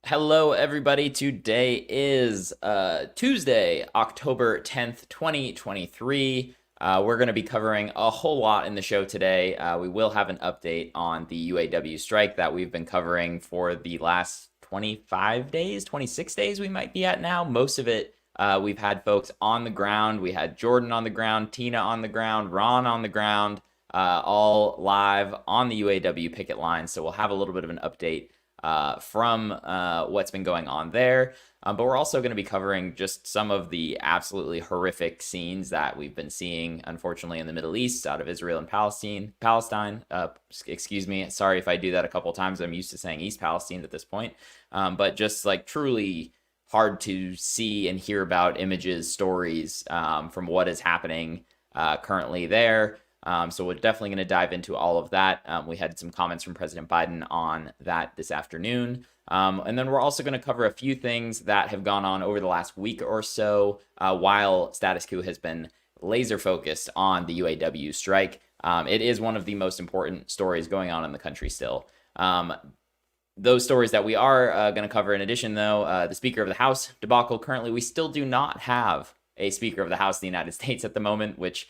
Hello, everybody. Today is Tuesday, October 10th, 2023. We're going to be covering a whole lot in the show today. We will have an update on the UAW strike that we've been covering for the last 25 days, 26 days we might be at now. Most of it, we've had folks on the ground. We had Jordan on the ground, Tina on the ground, Ron on the ground, all live on the UAW picket line. So we'll have a little bit of an update from what's been going on there. But we're also going to be covering just some of the absolutely horrific scenes that we've been seeing, unfortunately, in the Middle East, out of Israel and Palestine. Excuse me. Sorry if I do that a couple times. I'm used to saying East Palestine at this point. But just like truly hard to see and hear about images, stories from what is happening currently there. So we're definitely going to dive into all of that. We had some comments from President Biden on that this afternoon. And then we're also going to cover a few things that have gone on over the last week or so while Status Coup has been laser focused on the UAW strike. It is one of the most important stories going on in the country still. Those stories that we are going to cover in addition, though, the Speaker of the House debacle. Currently, we still do not have a Speaker of the House of the United States at the moment, which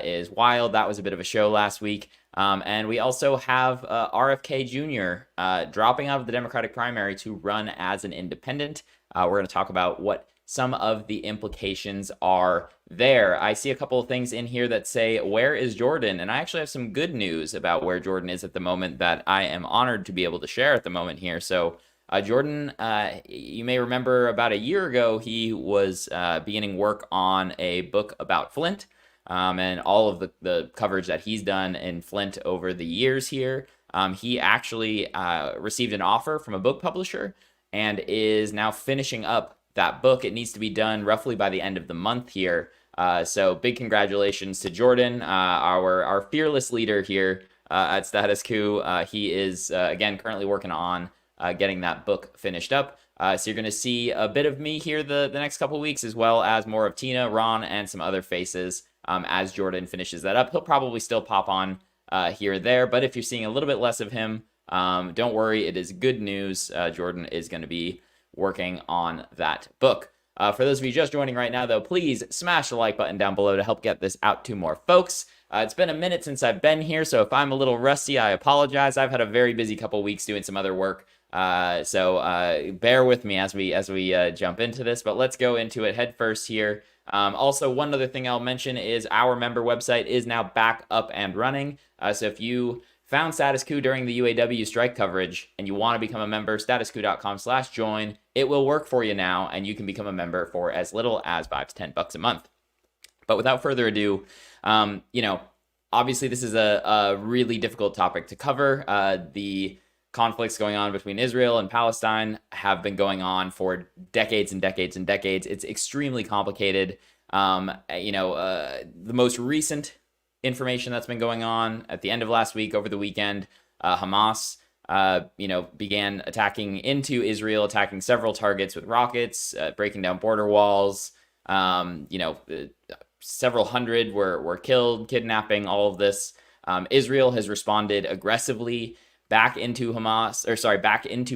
is wild. That was a bit of a show last week. And we also have RFK Jr. Dropping out of the Democratic primary to run as an independent. We're going to talk about what some of the implications are there. I see a couple of things in here that say, where is Jordan? And I actually have some good news about where Jordan is at the moment that I am honored to be able to share at the moment here. So Jordan, you may remember about a year ago, he was beginning work on a book about Flint. And all of the coverage that he's done in Flint over the years here. He actually received an offer from a book publisher and is now finishing up that book. It needs to be done roughly by the end of the month here. So big congratulations to Jordan, our fearless leader here at Status Coup. He is, again, currently working on getting that book finished up. So you're going to see a bit of me here the next couple of weeks, as well as more of Tina, Ron, and some other faces. As Jordan finishes that up. He'll probably still pop on here or there, but if you're seeing a little bit less of him, don't worry, it is good news. Jordan is going to be working on that book. For those of you just joining right now, though, please smash the like button down below to help get this out to more folks. It's been a minute since I've been here, so if I'm a little rusty, I apologize. I've had a very busy couple weeks doing some other work, so bear with me as we jump into this, but let's go into it head first here. Also, one other thing I'll mention is our member website is now back up and running. So if you found Status Coup during the UAW strike coverage and you want to become a member, statuscoup.com/join. It will work for you now, and you can become a member for as little as $5 to $10 a month. But without further ado, obviously this is a really difficult topic to cover. The conflicts going on between Israel and Palestine have been going on for decades and decades and decades. It's extremely complicated. The most recent information that's been going on at the end of last week, over the weekend, Hamas, began attacking into Israel, attacking several targets with rockets, breaking down border walls. Several hundred were killed, kidnapping, all of this. Israel has responded aggressively back into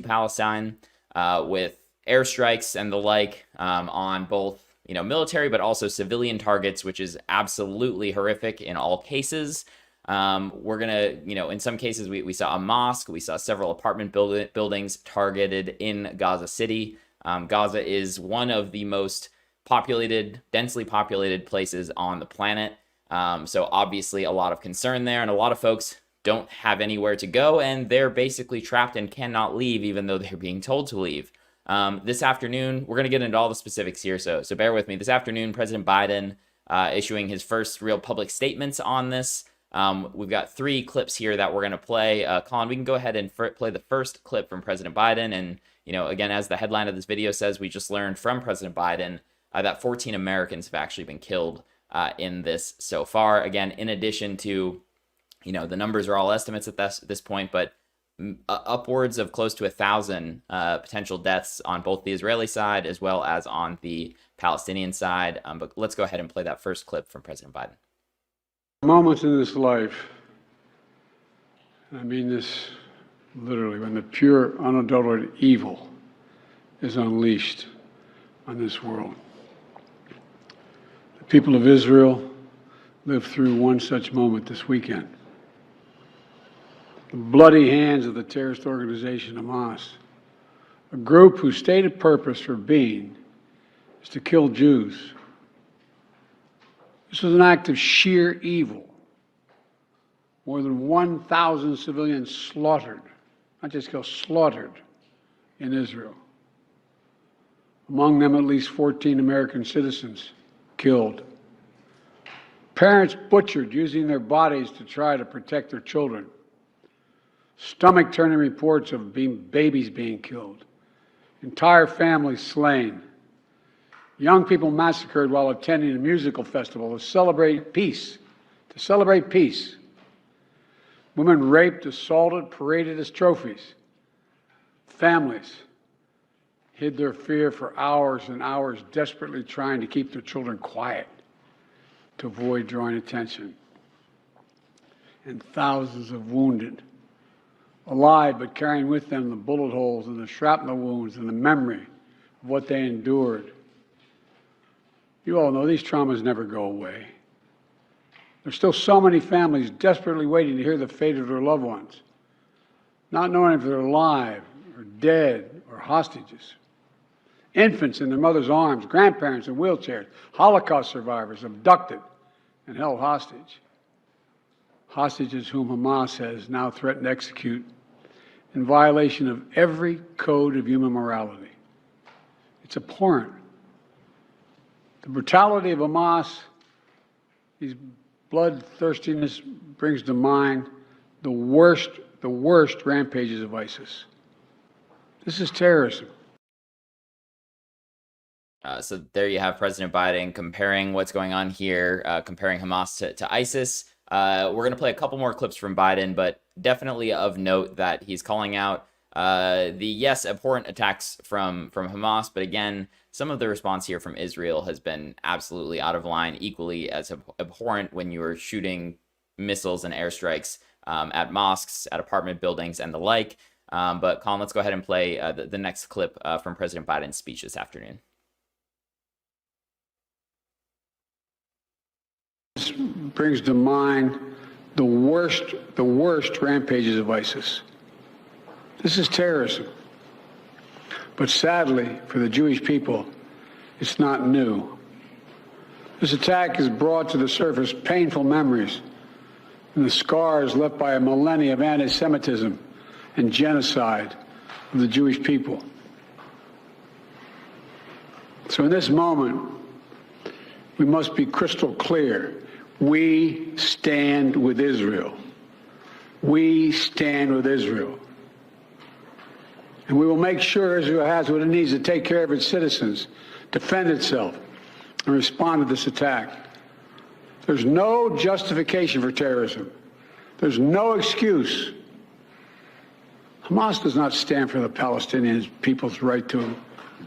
Palestine with airstrikes and the like on both military but also civilian targets, which is absolutely horrific in all cases. We're gonna, in some cases we saw a mosque, we saw several apartment buildings targeted in Gaza City. Gaza is one of the most densely populated places on the planet. So obviously a lot of concern there, and a lot of folks don't have anywhere to go, and they're basically trapped and cannot leave, even though they're being told to leave. This afternoon, we're going to get into all the specifics here, so bear with me. This afternoon, President Biden issuing his first real public statements on this. We've got 3 clips here that we're going to play. Colin, we can go ahead and play the first clip from President Biden, and again, as the headline of this video says, we just learned from President Biden that 14 Americans have actually been killed in this so far. Again, in addition to the numbers are all estimates at this point, but upwards of close to 1,000 potential deaths on both the Israeli side as well as on the Palestinian side. But let's go ahead and play that first clip from President Biden. Moments in this life, I mean this literally, when the pure, unadulterated evil is unleashed on this world. The people of Israel lived through one such moment this weekend. The bloody hands of the terrorist organization Hamas, a group whose stated purpose for being is to kill Jews. This was an act of sheer evil. More than 1,000 civilians slaughtered, not just killed, slaughtered in Israel. Among them, at least 14 American citizens killed. Parents butchered using their bodies to try to protect their children. Stomach-turning reports of babies being killed. Entire families slain. Young people massacred while attending a musical festival to celebrate peace. To celebrate peace. Women raped, assaulted, paraded as trophies. Families hid their fear for hours and hours, desperately trying to keep their children quiet to avoid drawing attention. And thousands of wounded, alive but carrying with them the bullet holes and the shrapnel wounds and the memory of what they endured. You all know these traumas never go away. There's still so many families desperately waiting to hear the fate of their loved ones, not knowing if they're alive or dead or hostages. Infants in their mother's arms, grandparents in wheelchairs, Holocaust survivors abducted and held hostage. Hostages whom Hamas has now threatened to execute in violation of every code of human morality. It's abhorrent. The brutality of Hamas, these bloodthirstiness brings to mind the worst rampages of ISIS. This is terrorism. So there you have President Biden comparing what's going on here, comparing Hamas to ISIS. We're going to play a couple more clips from Biden, but definitely of note that he's calling out the, yes, abhorrent attacks from Hamas, but again, some of the response here from Israel has been absolutely out of line, equally as abhorrent when you are shooting missiles and airstrikes at mosques, at apartment buildings, and the like. But Colin, let's go ahead and play the next clip from President Biden's speech this afternoon. This brings to mind the worst rampages of ISIS. This is terrorism. But sadly, for the Jewish people, it's not new. This attack has brought to the surface painful memories and the scars left by a millennia of anti-Semitism and genocide of the Jewish people. So in this moment, we must be crystal clear. We stand with Israel. We stand with Israel. And we will make sure Israel has what it needs to take care of its citizens, defend itself, and respond to this attack. There's no justification for terrorism. There's no excuse. Hamas does not stand for the Palestinian people's right to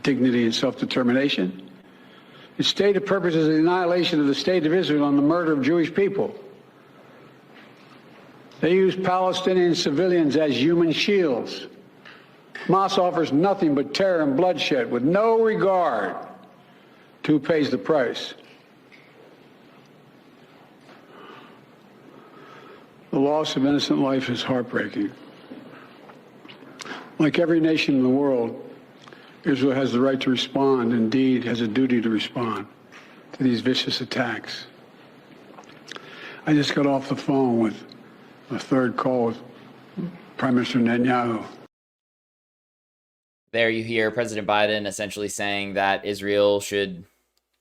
dignity and self-determination. Its stated purpose is the annihilation of the state of Israel and the murder of Jewish people. They use Palestinian civilians as human shields. Hamas offers nothing but terror and bloodshed with no regard to who pays the price. The loss of innocent life is heartbreaking. Like every nation in the world, Israel has the right to respond, indeed has a duty to respond to these vicious attacks. I just got off the phone with a third call with Prime Minister Netanyahu. There you hear President Biden essentially saying that Israel should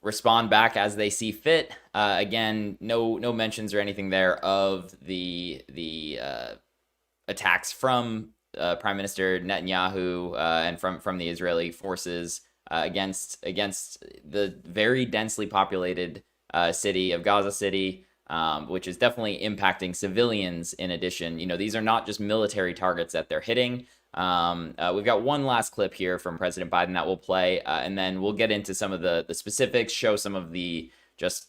respond back as they see fit. Again, no mentions or anything there of the attacks from Prime Minister Netanyahu and from the Israeli forces against the very densely populated city of Gaza City, which is definitely impacting civilians. In addition, these are not just military targets that they're hitting. We've got one last clip here from President Biden that we'll play, and then we'll get into some of the specifics, show some of the just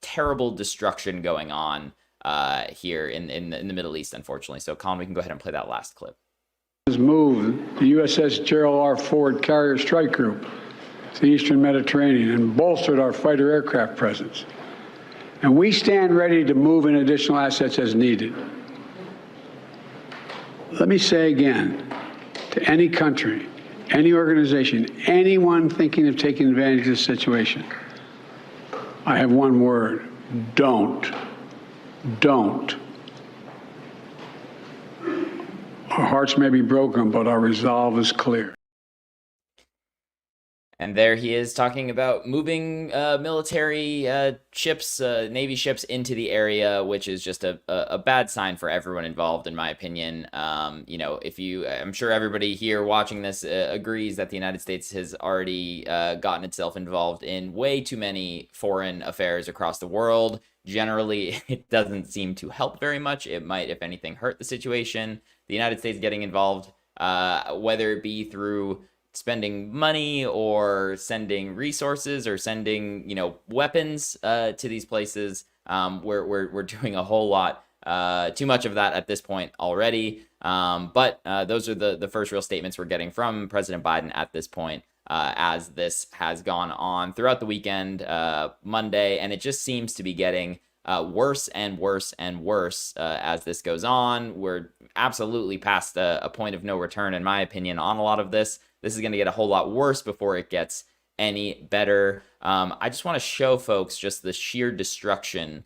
terrible destruction going on here in the Middle East, unfortunately. So, Colin, we can go ahead and play that last clip. This has moved the USS Gerald R. Ford Carrier Strike Group to the Eastern Mediterranean and bolstered our fighter aircraft presence. And we stand ready to move in additional assets as needed. Let me say again, to any country, any organization, anyone thinking of taking advantage of this situation, I have one word: don't. Don't. Our hearts may be broken, but our resolve is clear. And there he is talking about moving military ships, Navy ships into the area, which is just a bad sign for everyone involved, in my opinion. I'm sure everybody here watching this agrees that the United States has already gotten itself involved in way too many foreign affairs across the world. Generally, it doesn't seem to help very much. It might, if anything, hurt the situation. The United States getting involved, whether it be through spending money or sending resources or sending, weapons to these places. We're doing a whole lot, too much of that at this point already. But those are the first real statements we're getting from President Biden at this point, as this has gone on throughout the weekend, Monday, and it just seems to be getting worse and worse and worse as this goes on. We're absolutely past a point of no return, in my opinion, on a lot of this. This is going to get a whole lot worse before it gets any better. I just want to show folks just the sheer destruction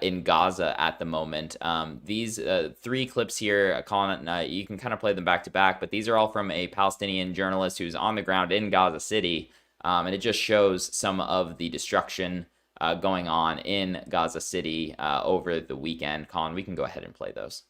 in Gaza at the moment. These three clips here, Colin, you can kind of play them back to back, but these are all from a Palestinian journalist who's on the ground in Gaza City, and it just shows some of the destruction going on in Gaza City over the weekend. Colin, we can go ahead and play those.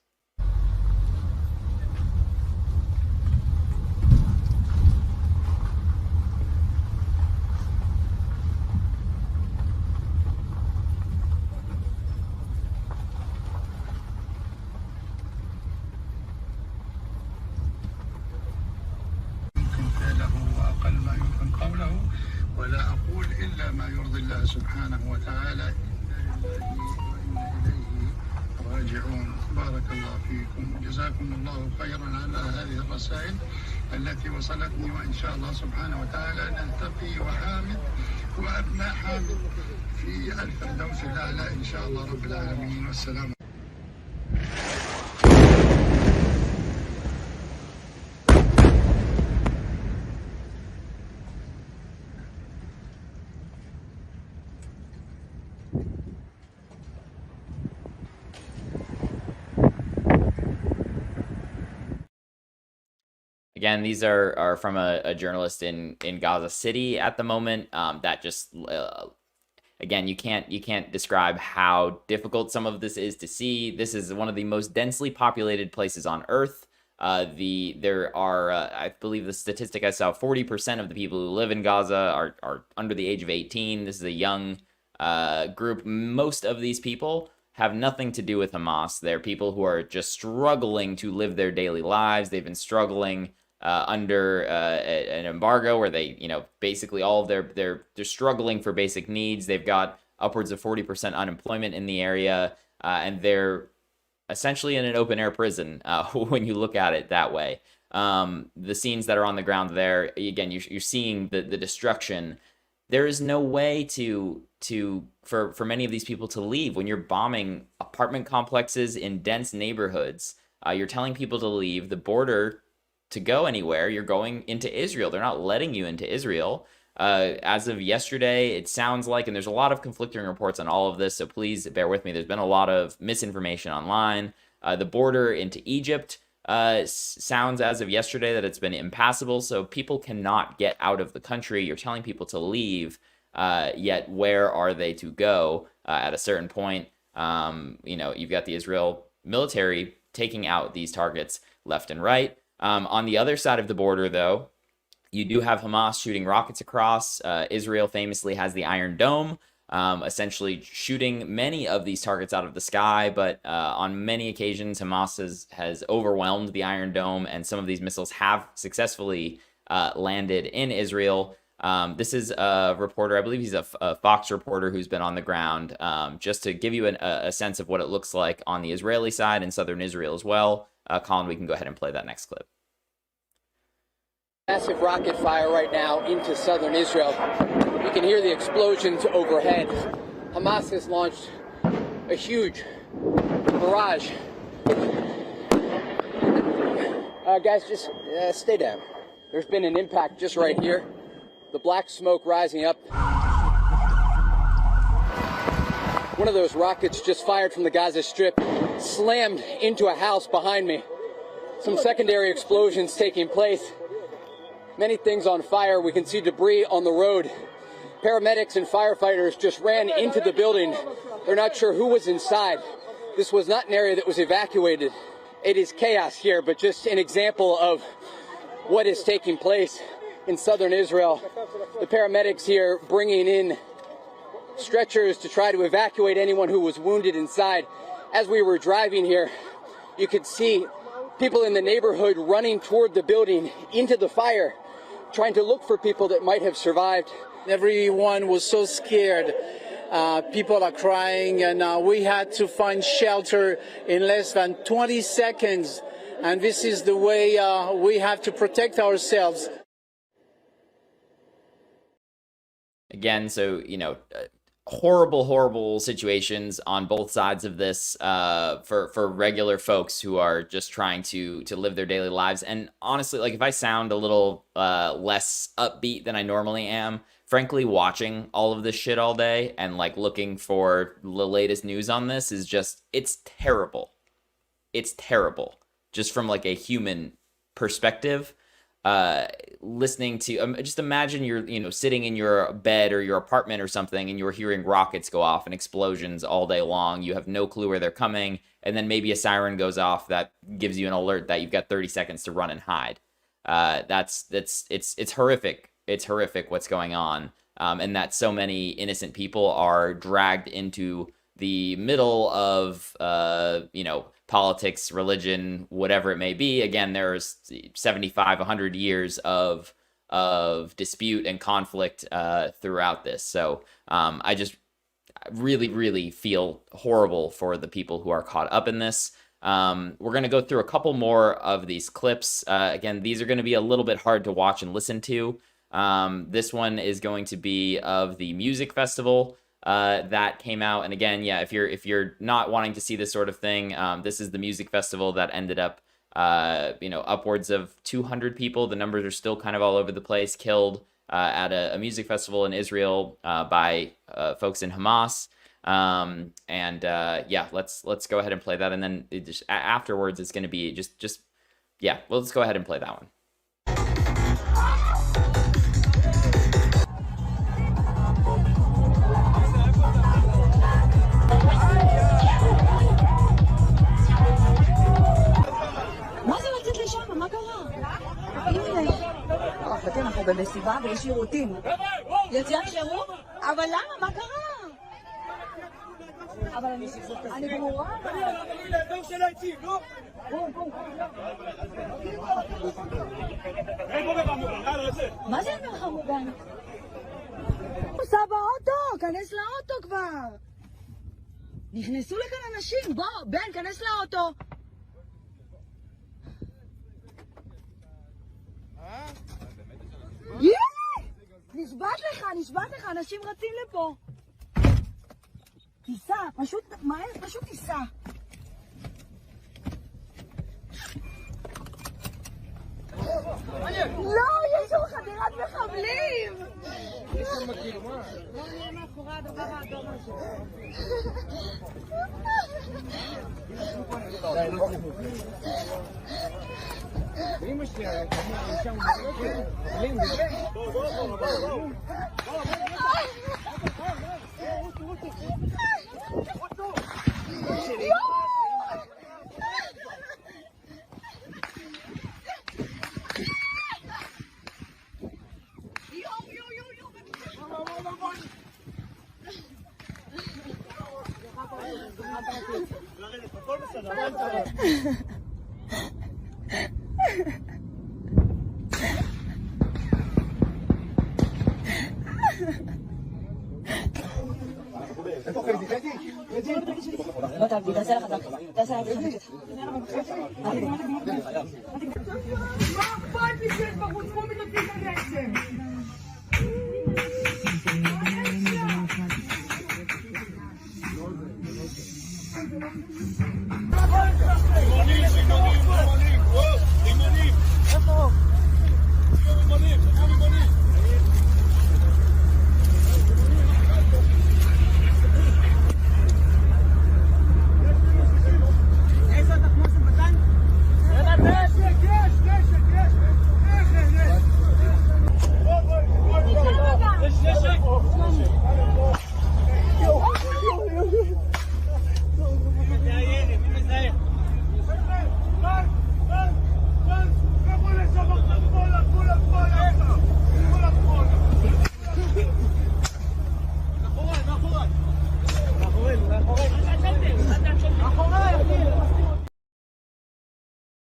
ولا أقول إلا ما يرضي الله سبحانه وتعالى. إنا لله وإنا إليه راجعون. بارك الله فيكم، جزاكم الله خيرا على هذه الرسائل التي وصلتني، وإن شاء الله سبحانه وتعالى نلتقي وحامد وأبناء حامد في الفردوس الأعلى إن شاء الله رب العالمين. والسلام. Again, these are from a journalist in Gaza City at the moment. That just again, you can't describe how difficult some of this is to see. This is one of the most densely populated places on Earth. There are I believe the statistic I saw, 40% of the people who live in Gaza are under the age of 18. This is a young group. Most of these people have nothing to do with Hamas. They're people who are just struggling to live their daily lives. They've been struggling under an embargo where they, basically all of they're struggling for basic needs. They've got upwards of 40% unemployment in the area, and they're essentially in an open air prison when you look at it that way. The scenes that are on the ground there, again, you're seeing the destruction. There is no way for many of these people to leave when you're bombing apartment complexes in dense neighborhoods. You're telling people to leave the border to go anywhere. You're going into Israel. They're not letting you into Israel. As of yesterday, it sounds like, and there's a lot of conflicting reports on all of this, so please bear with me. There's been a lot of misinformation online. The border into Egypt sounds as of yesterday that it's been impassable, so people cannot get out of the country. You're telling people to leave, yet where are they to go at a certain point? You've got the Israel military taking out these targets left and right. On the other side of the border, though, you do have Hamas shooting rockets across. Israel famously has the Iron Dome, essentially shooting many of these targets out of the sky. But on many occasions, Hamas has overwhelmed the Iron Dome, and some of these missiles have successfully landed in Israel. This is a reporter, I believe he's a Fox reporter who's been on the ground, just to give you a sense of what it looks like on the Israeli side in southern Israel as well. Colin, we can go ahead and play that next clip. Massive rocket fire right now into southern Israel. You can hear the explosions overhead. Hamas has launched a huge barrage. Guys, just stay down. There's been an impact just right here. The black smoke rising up. One of those rockets just fired from the Gaza Strip slammed into a house behind me. Some secondary explosions taking place. Many things on fire. We can see debris on the road. Paramedics and firefighters just ran into the building. They're not sure who was inside. This was not an area that was evacuated. It is chaos here, but just an example of what is taking place in southern Israel. The paramedics here bringing in stretchers to try to evacuate anyone who was wounded inside. As we were driving here, you could see people in the neighborhood running toward the building into the fire, trying to look for people that might have survived. Everyone was so scared. People are crying, and we had to find shelter in less than 20 seconds. And this is the way we have to protect ourselves. Again, so, horrible situations on both sides of this for regular folks who are just trying to live their daily lives. And honestly, like, if I sound a little less upbeat than I normally am, frankly, watching all of this shit all day and like looking for the latest news on this is just, it's terrible. It's terrible. Just from like a human perspective. Listening to just imagine you're sitting in your bed or your apartment or something, and you're hearing rockets go off and explosions all day long. You have no clue where they're coming, and then maybe a siren goes off that gives you an alert that you've got 30 seconds to run and hide. It's horrific. It's horrific what's going on, and that so many innocent people are dragged into the middle of politics, religion, whatever it may be. Again, there's 75, 100 years of dispute and conflict throughout this. So I just really feel horrible for the people who are caught up in this. We're going to go through a couple more of these clips. Again, these are going to be a little bit hard to watch and listen to. This one is going to be of the music festival that came out. And again, yeah, if you're not wanting to see this sort of thing, this is the music festival that ended up, upwards of 200 people. The numbers are still kind of all over the place, killed at a music festival in Israel by folks in Hamas. Let's go ahead and play that. And then afterwards, it's going to be well, let's go ahead and play that one. אנחנו במסיבה ויש שירותים. יציאת שירות? אבל למה? מה קרה? אבל אני גמורה. מה זה מרחב מוגן? סע באוטו, כנס לאוטו כבר. נכנסו לכאן אנשים, בוא, בן, כנס לאוטו. נשבעת לך, אנשים רצים לפה. תיסע, פשוט תיסע. לא, יש שם חדירת מחבלים. יש שם מקרמה. לא נהיה מאחורי הדבר האדום הזה. ואמא שלי, שם מחבלים.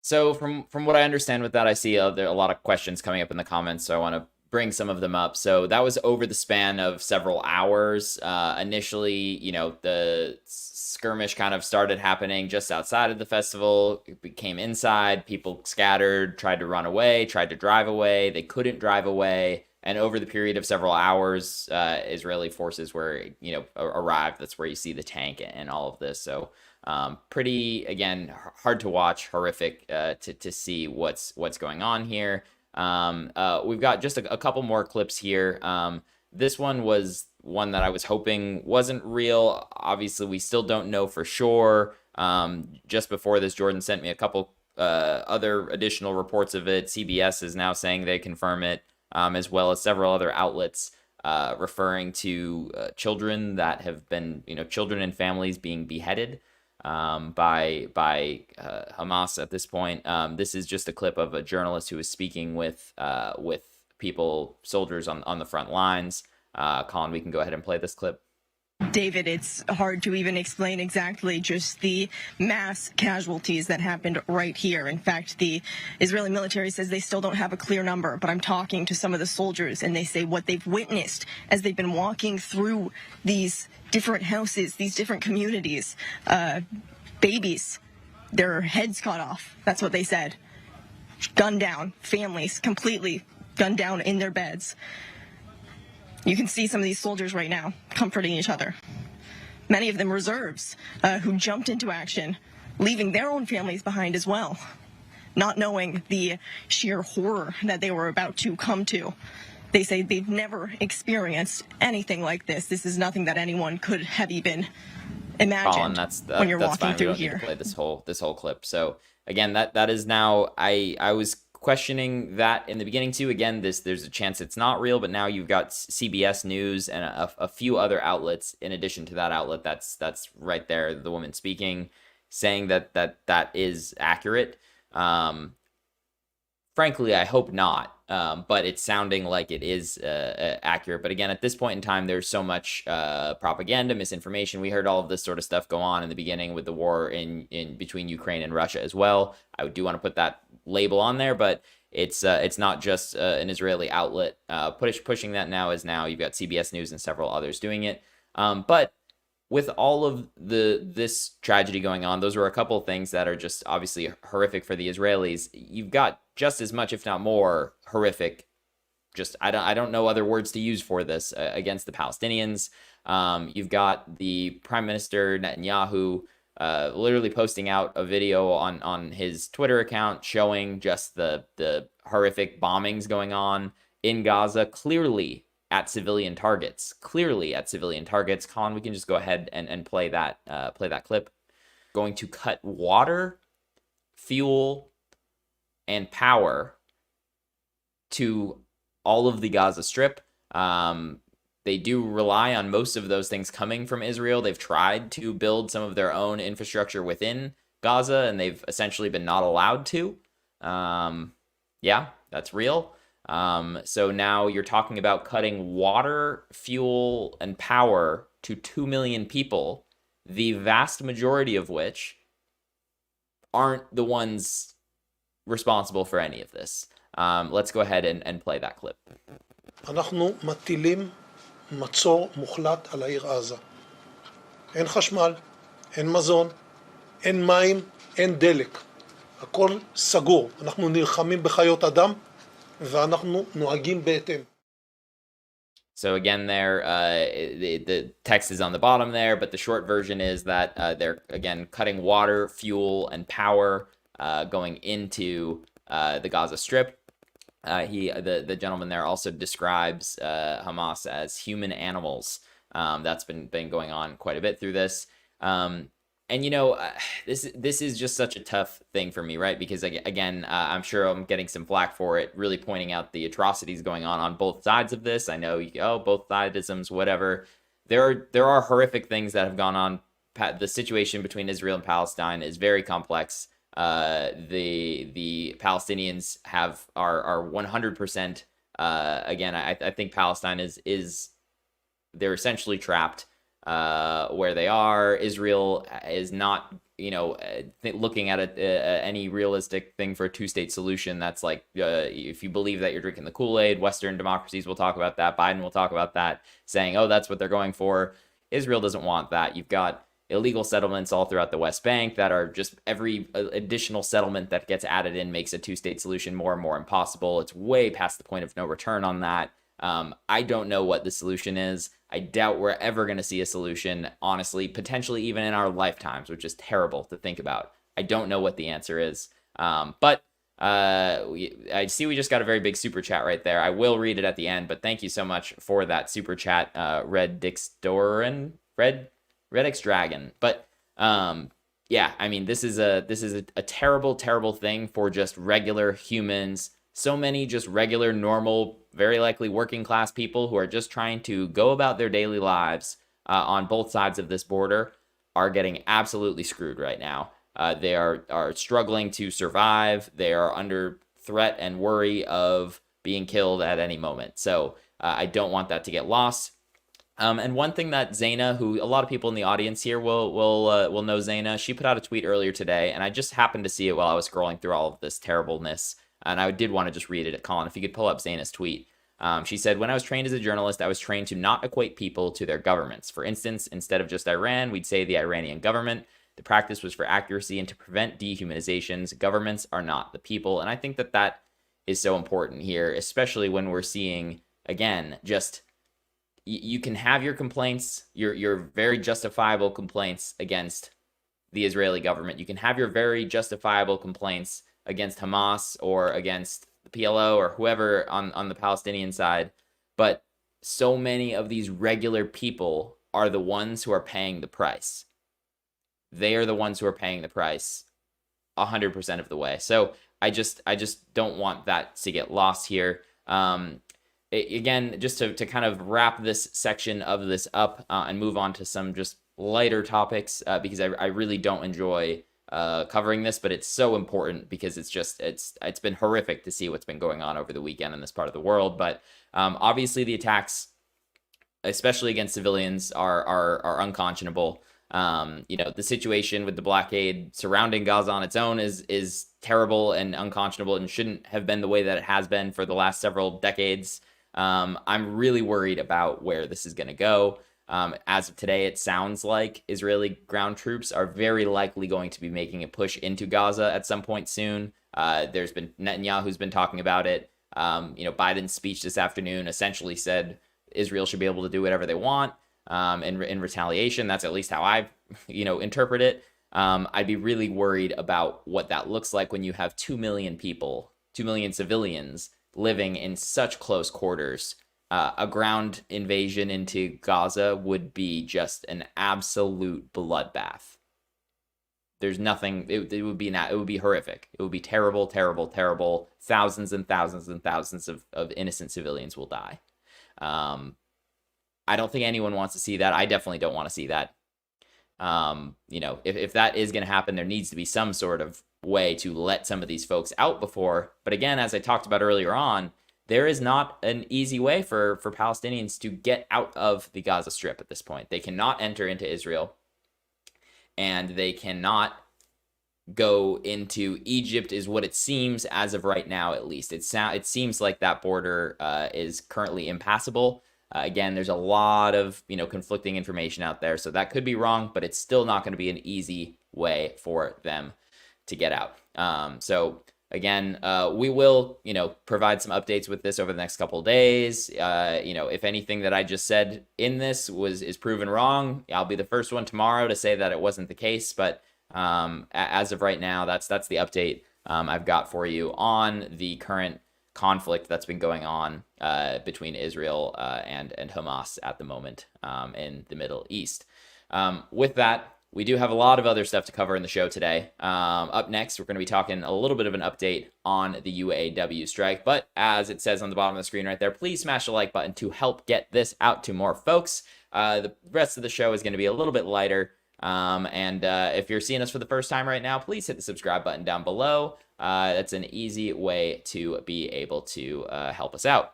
So from what I understand with that, I see there are a lot of questions coming up in the comments, so I want to bring some of them up. So that was over the span of several hours. Initially, you know, the skirmish kind of started happening just outside of the festival. It became inside. People scattered, tried to run away, tried to drive away. They couldn't drive away. And over the period of several hours, Israeli forces were, you know, arrived. That's where you see the tank and all of this. So pretty, again, hard to watch, horrific to see what's going on here. We've got just a couple more clips here. This one was one that I was hoping wasn't real. Obviously, we still don't know for sure. Just before this, Jordan sent me a couple other additional reports of it. CBS is now saying they confirm it, as well as several other outlets referring to children that have been, you know, children and families being beheaded by Hamas at this point. This is just a clip of a journalist who was speaking with people, soldiers on the front lines. Colin, we can go ahead and play this clip. David, it's hard to even explain exactly just the mass casualties that happened right here. In fact, the Israeli military says they still don't have a clear number, but I'm talking to some of the soldiers and they say what they've witnessed as they've been walking through these different houses, these different communities, babies, their heads cut off. That's what they said. Gunned down, families completely gunned down in their beds. You can see some of these soldiers right now comforting each other. Many of them reserves who jumped into action, leaving their own families behind as well, not knowing the sheer horror that they were about to come to. They say they've never experienced anything like this. This is nothing that anyone could have even imagined when you're walking fine. through We don't here. need to play this whole clip. So again, that is now, I was questioning that in the beginning too. Again, there's a chance it's not real, but now you've got CBS News and a few other outlets in addition to that outlet that's right there, the woman speaking, saying that is accurate. Frankly, I hope not, but it's sounding like it is accurate. But again, at this point in time, there's so much propaganda, misinformation. We heard all of this sort of stuff go on in the beginning with the war in between Ukraine and Russia as well. I do want to put that label on there, but it's not just an Israeli outlet pushing that now. Now you've got CBS News and several others doing it. But with all of this tragedy going on, those were a couple of things that are just obviously horrific for the Israelis. You've got just as much, if not more, horrific, just I don't know other words to use for this, against the Palestinians. You've got the Prime Minister Netanyahu literally posting out a video on his Twitter account showing just the horrific bombings going on in Gaza, clearly at civilian targets. Colin, we can just go ahead and play that clip. Going to cut water, fuel, and power to all of the Gaza Strip. They do rely on most of those things coming from Israel. They've tried to build some of their own infrastructure within Gaza, and they've essentially been not allowed to. Yeah, that's real. So now you're talking about cutting water, fuel, and power to 2 million people, the vast majority of which aren't the ones responsible for any of this. Let's go ahead and play that clip. אנחנו מטילים מצור מוחלט על העיר עזה. אין חשמל, אין מזון, אין מים, אין דלק. הכל סגור. אנחנו נלחמים בחיות אדם ואנחנו נוהגים בהתאם. So again, there, the text is on the bottom there, but the short version is that they're, again, cutting water, fuel, and power going into the Gaza Strip. The gentleman there also describes Hamas as human animals. That's been going on quite a bit through this. And And this is just such a tough thing for me, right? Because again, I'm sure I'm getting some flack for it, really pointing out the atrocities going on both sides of this. I know, both sidisms, whatever. There are horrific things that have gone on. The situation between Israel and Palestine is very complex. The Palestinians are 100%. Again, I think Palestine is they're essentially trapped where they are. Israel is not, looking at any realistic thing for a two-state solution. That's like, if you believe that you're drinking the Kool-Aid, Western democracies will talk about that. Biden will talk about that, saying, oh, that's what they're going for. Israel doesn't want that. You've got illegal settlements all throughout the West Bank that are just every additional settlement that gets added in makes a two-state solution more and more impossible. It's way past the point of no return on that. I don't know what the solution is. I doubt we're ever going to see a solution, honestly, potentially even in our lifetimes, which is terrible to think about. I don't know what the answer is. But I see we just got a very big super chat right there. I will read it at the end, but thank you so much for that super chat, Red X Dragon. But yeah, I mean, this is a terrible, terrible thing for just regular humans. So many just regular, normal, very likely working class people who are just trying to go about their daily lives on both sides of this border are getting absolutely screwed right now. They are struggling to survive. They are under threat and worry of being killed at any moment. So I don't want that to get lost. And one thing that Zaina, who a lot of people in the audience here will know Zaina, she put out a tweet earlier today, and I just happened to see it while I was scrolling through all of this terribleness. And I did want to just read it. Colin, if you could pull up Zaina's tweet. She said, when I was trained as a journalist, I was trained to not equate people to their governments. For instance, instead of just Iran, we'd say the Iranian government. The practice was for accuracy and to prevent dehumanizations. Governments are not the people. And I think that is so important here, especially when we're seeing, again, just you can have your complaints, your very justifiable complaints against the Israeli government. You can have your very justifiable complaints against Hamas or against the PLO or whoever on the Palestinian side. But so many of these regular people are the ones who are paying the price. They are the ones who are paying the price 100% of the way. So I just don't want that to get lost here. Again, just to kind of wrap this section of this up and move on to some just lighter topics, because I really don't enjoy covering this, but it's so important because it's been horrific to see what's been going on over the weekend in this part of the world. But obviously the attacks, especially against civilians, are unconscionable. The situation with the blockade surrounding Gaza on its own is terrible and unconscionable and shouldn't have been the way that it has been for the last several decades. I'm really worried about where this is going to go. As of today, it sounds like Israeli ground troops are very likely going to be making a push into Gaza at some point soon. There's been Netanyahu's been talking about it. Biden's speech this afternoon essentially said Israel should be able to do whatever they want in retaliation. That's at least how I, interpret it. I'd be really worried about what that looks like when you have 2 million people, 2 million civilians living in such close quarters. A ground invasion into Gaza would be just an absolute bloodbath. There's nothing. It would be horrific. It would be terrible, terrible, terrible. Thousands and thousands and thousands of innocent civilians will die. I don't think anyone wants to see that. I definitely don't want to see that. If that is going to happen, there needs to be some sort of way to let some of these folks out before. But again, as I talked about earlier on, there is not an easy way for Palestinians to get out of the Gaza Strip at this point. They cannot enter into Israel, and they cannot go into Egypt, is what it seems as of right now, at least. It seems like that border is currently impassable. Again, there's a lot of conflicting information out there, so that could be wrong, but it's still not going to be an easy way for them to get out. So again, we will, provide some updates with this over the next couple of days. If anything that I just said in this is proven wrong, I'll be the first one tomorrow to say that it wasn't the case. But as of right now, that's the update I've got for you on the current conflict that's been going on between Israel and Hamas at the moment in the Middle East. With that, we do have a lot of other stuff to cover in the show today. Up next, we're going to be talking a little bit of an update on the UAW strike. But as it says on the bottom of the screen right there, please smash the like button to help get this out to more folks. The rest of the show is going to be a little bit lighter. And if you're seeing us for the first time right now, please hit the subscribe button down below. That's an easy way to be able to help us out.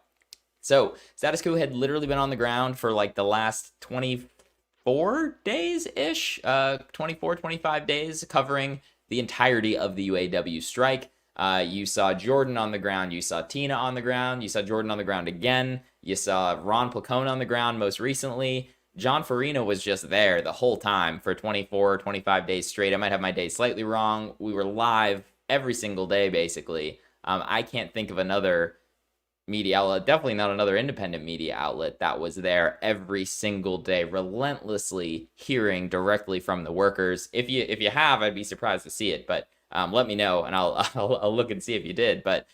So Status Coup had literally been on the ground for like the last 24 days-ish, 24, 25 days, covering the entirety of the UAW strike. You saw Jordan on the ground. You saw Tina on the ground. You saw Jordan on the ground again. You saw Ron Placone on the ground most recently. John Farina was just there the whole time for 24, 25 days straight. I might have my days slightly wrong. We were live every single day, basically. I can't think of another media outlet, definitely not another independent media outlet, that was there every single day, relentlessly hearing directly from the workers. If you have, I'd be surprised to see it, but let me know and I'll look and see if you did. But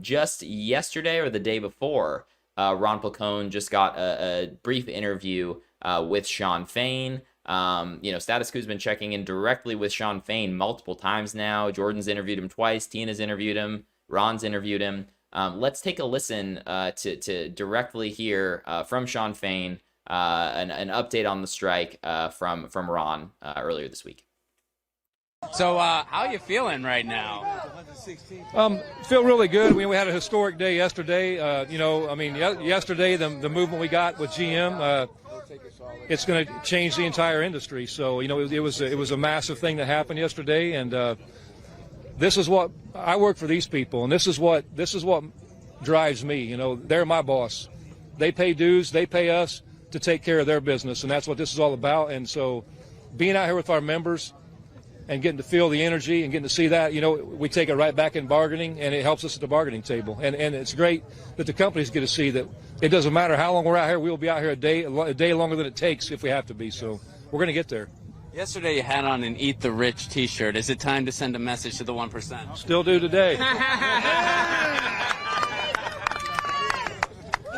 just yesterday or the day before, Ron Placone just got a brief interview with Shawn Fain. Status Quo's been checking in directly with Shawn Fain multiple times now. Jordan's interviewed him twice. Tina's interviewed him. Ron's interviewed him. Let's take a listen to directly hear from Shawn Fain an update on the strike from Ron earlier this week. So how are you feeling right now? Feel really good. We had a historic day yesterday. Yesterday the movement we got with GM, it's going to change the entire industry. So it was a massive thing that happened yesterday, and this is what I work for, these people, and this is what drives me. They're my boss. They pay dues. They pay us to take care of their business, and that's what this is all about. And so being out here with our members and getting to feel the energy and getting to see that, we take it right back in bargaining, and it helps us at the bargaining table. And it's great that the companies get to see that it doesn't matter how long we're out here. We'll be out here a day longer than it takes if we have to be. So we're going to get there. Yesterday you had on an Eat the Rich t-shirt. Is it time to send a message to the 1%? Still do today.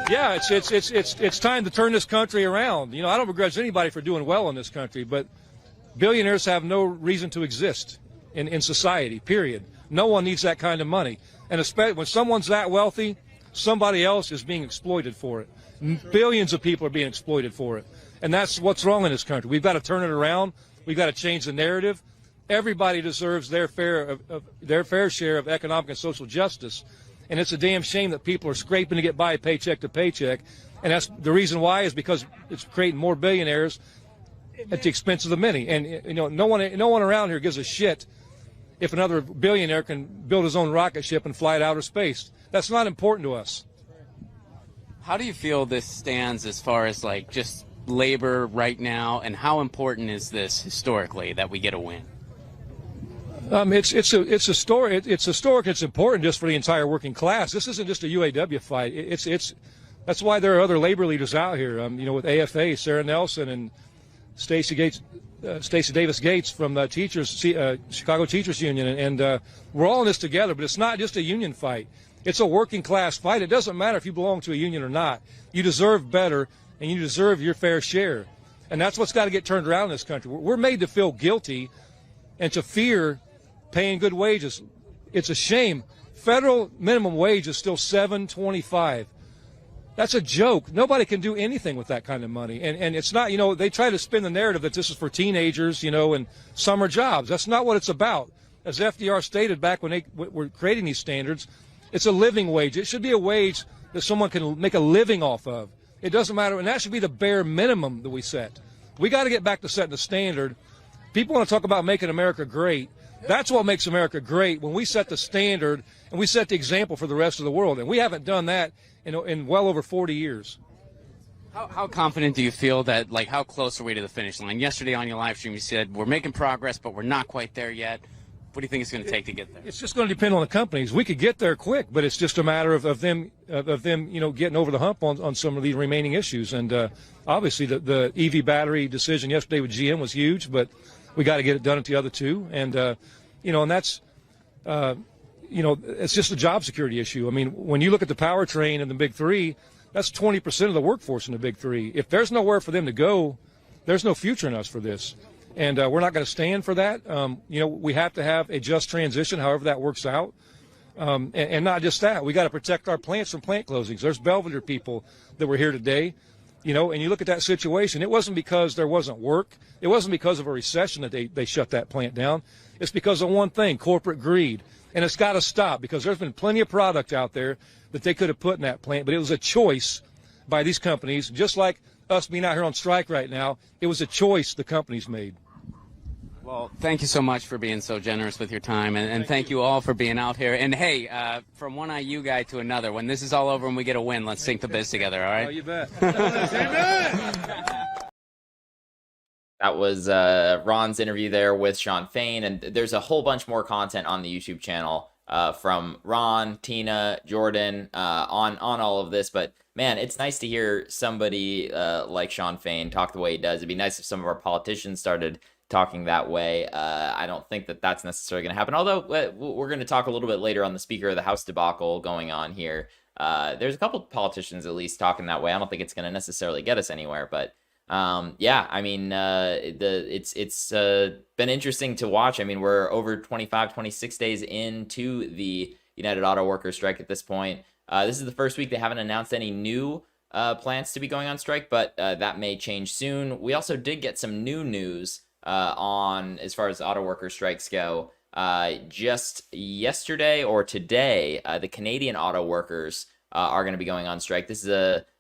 Yeah, it's time to turn this country around. I don't begrudge anybody for doing well in this country, but billionaires have no reason to exist in society, period. No one needs that kind of money. And especially when someone's that wealthy, somebody else is being exploited for it. Billions of people are being exploited for it. And that's what's wrong in this country. We've got to turn it around. We've got to change the narrative. Everybody deserves their fair share of economic and social justice. And it's a damn shame that people are scraping to get by paycheck to paycheck. And that's the reason why, is because it's creating more billionaires at the expense of the many. And no one around here gives a shit if another billionaire can build his own rocket ship and fly to outer space. That's not important to us. How do you feel this stands as far as just labor right now, and how important is this historically that we get a win? It's historic. It's important just for the entire working class. This isn't just a UAW fight. That's why there are other labor leaders out here. With AFA, Sarah Nelson and Stacey Davis Gaetz from the Chicago Teachers Union, and we're all in this together. But it's not just a union fight. It's a working class fight. It doesn't matter if you belong to a union or not. You deserve better, and you deserve your fair share. And that's what's got to get turned around in this country. We're made to feel guilty and to fear paying good wages. It's a shame. Federal minimum wage is still $7.25. That's a joke. Nobody can do anything with that kind of money. And it's not, they try to spin the narrative that this is for teenagers, and summer jobs. That's not what it's about. As FDR stated back when they were creating these standards, it's a living wage. It should be a wage that someone can make a living off of. It doesn't matter, and that should be the bare minimum that we set. We got to get back to setting the standard. People want to talk about making America great. That's what makes America great, when we set the standard and we set the example for the rest of the world. And we haven't done that in well over 40 years. How confident do you feel that, how close are we to the finish line? Yesterday on your live stream, you said we're making progress, but we're not quite there yet. What do you think it's going to take to get there? It's just going to depend on the companies. We could get there quick, but it's just a matter of them getting over the hump on some of these remaining issues. And obviously the EV battery decision yesterday with GM was huge, but we got to get it done at the other two. And and that's it's just a job security issue. I mean, when you look at the powertrain and the big three, that's 20% of the workforce in the big three. If there's nowhere for them to go, there's no future in us for this. And we're not going to stand for that. We have to have a just transition, however that works out. And not just that, we got to protect our plants from plant closings. There's Belvedere people that were here today, and you look at that situation. It wasn't because there wasn't work. It wasn't because of a recession that they shut that plant down. It's because of one thing, corporate greed. And it's got to stop, because there's been plenty of product out there that they could have put in that plant, but it was a choice by these companies, just like us being out here on strike right now. It was a choice the companies made. Well, thank you so much for being so generous with your time, and thank you all for being out here. And hey, from one IU guy to another, when this is all over and we get a win, let's sink the biz together, all right? Oh, you bet. That was Ron's interview there with Shawn Fain, and there's a whole bunch more content on the YouTube channel from Ron, Tina, Jordan on all of this. But man, it's nice to hear somebody like Shawn Fain talk the way he does. It'd be nice if some of our politicians started talking that way. I don't think that that's necessarily going to happen, although we're going to talk a little bit later on the Speaker of the House debacle going on here. There's a couple of politicians at least talking that way. I don't think it's going to necessarily get us anywhere, but yeah, I mean, it's been interesting to watch. I mean, we're over 26 days into the United Auto Workers strike at this point. This is the first week they haven't announced any new plants to be going on strike, but that may change soon. We also did get some new news on as far as auto worker strikes go. Just yesterday or today, the Canadian auto workers are going to be going on strike. This is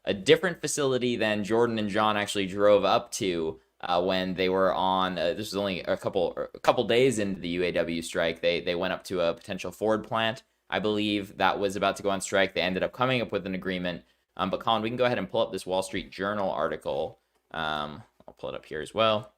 a different facility than Jordan and John actually drove up to when they were on. This was only a couple days into the UAW strike. They went up to a potential Ford plant, I believe, that was about to go on strike. They ended up coming up with an agreement. But Colin, we can go ahead and pull up this Wall Street Journal article. I'll pull it up here as well.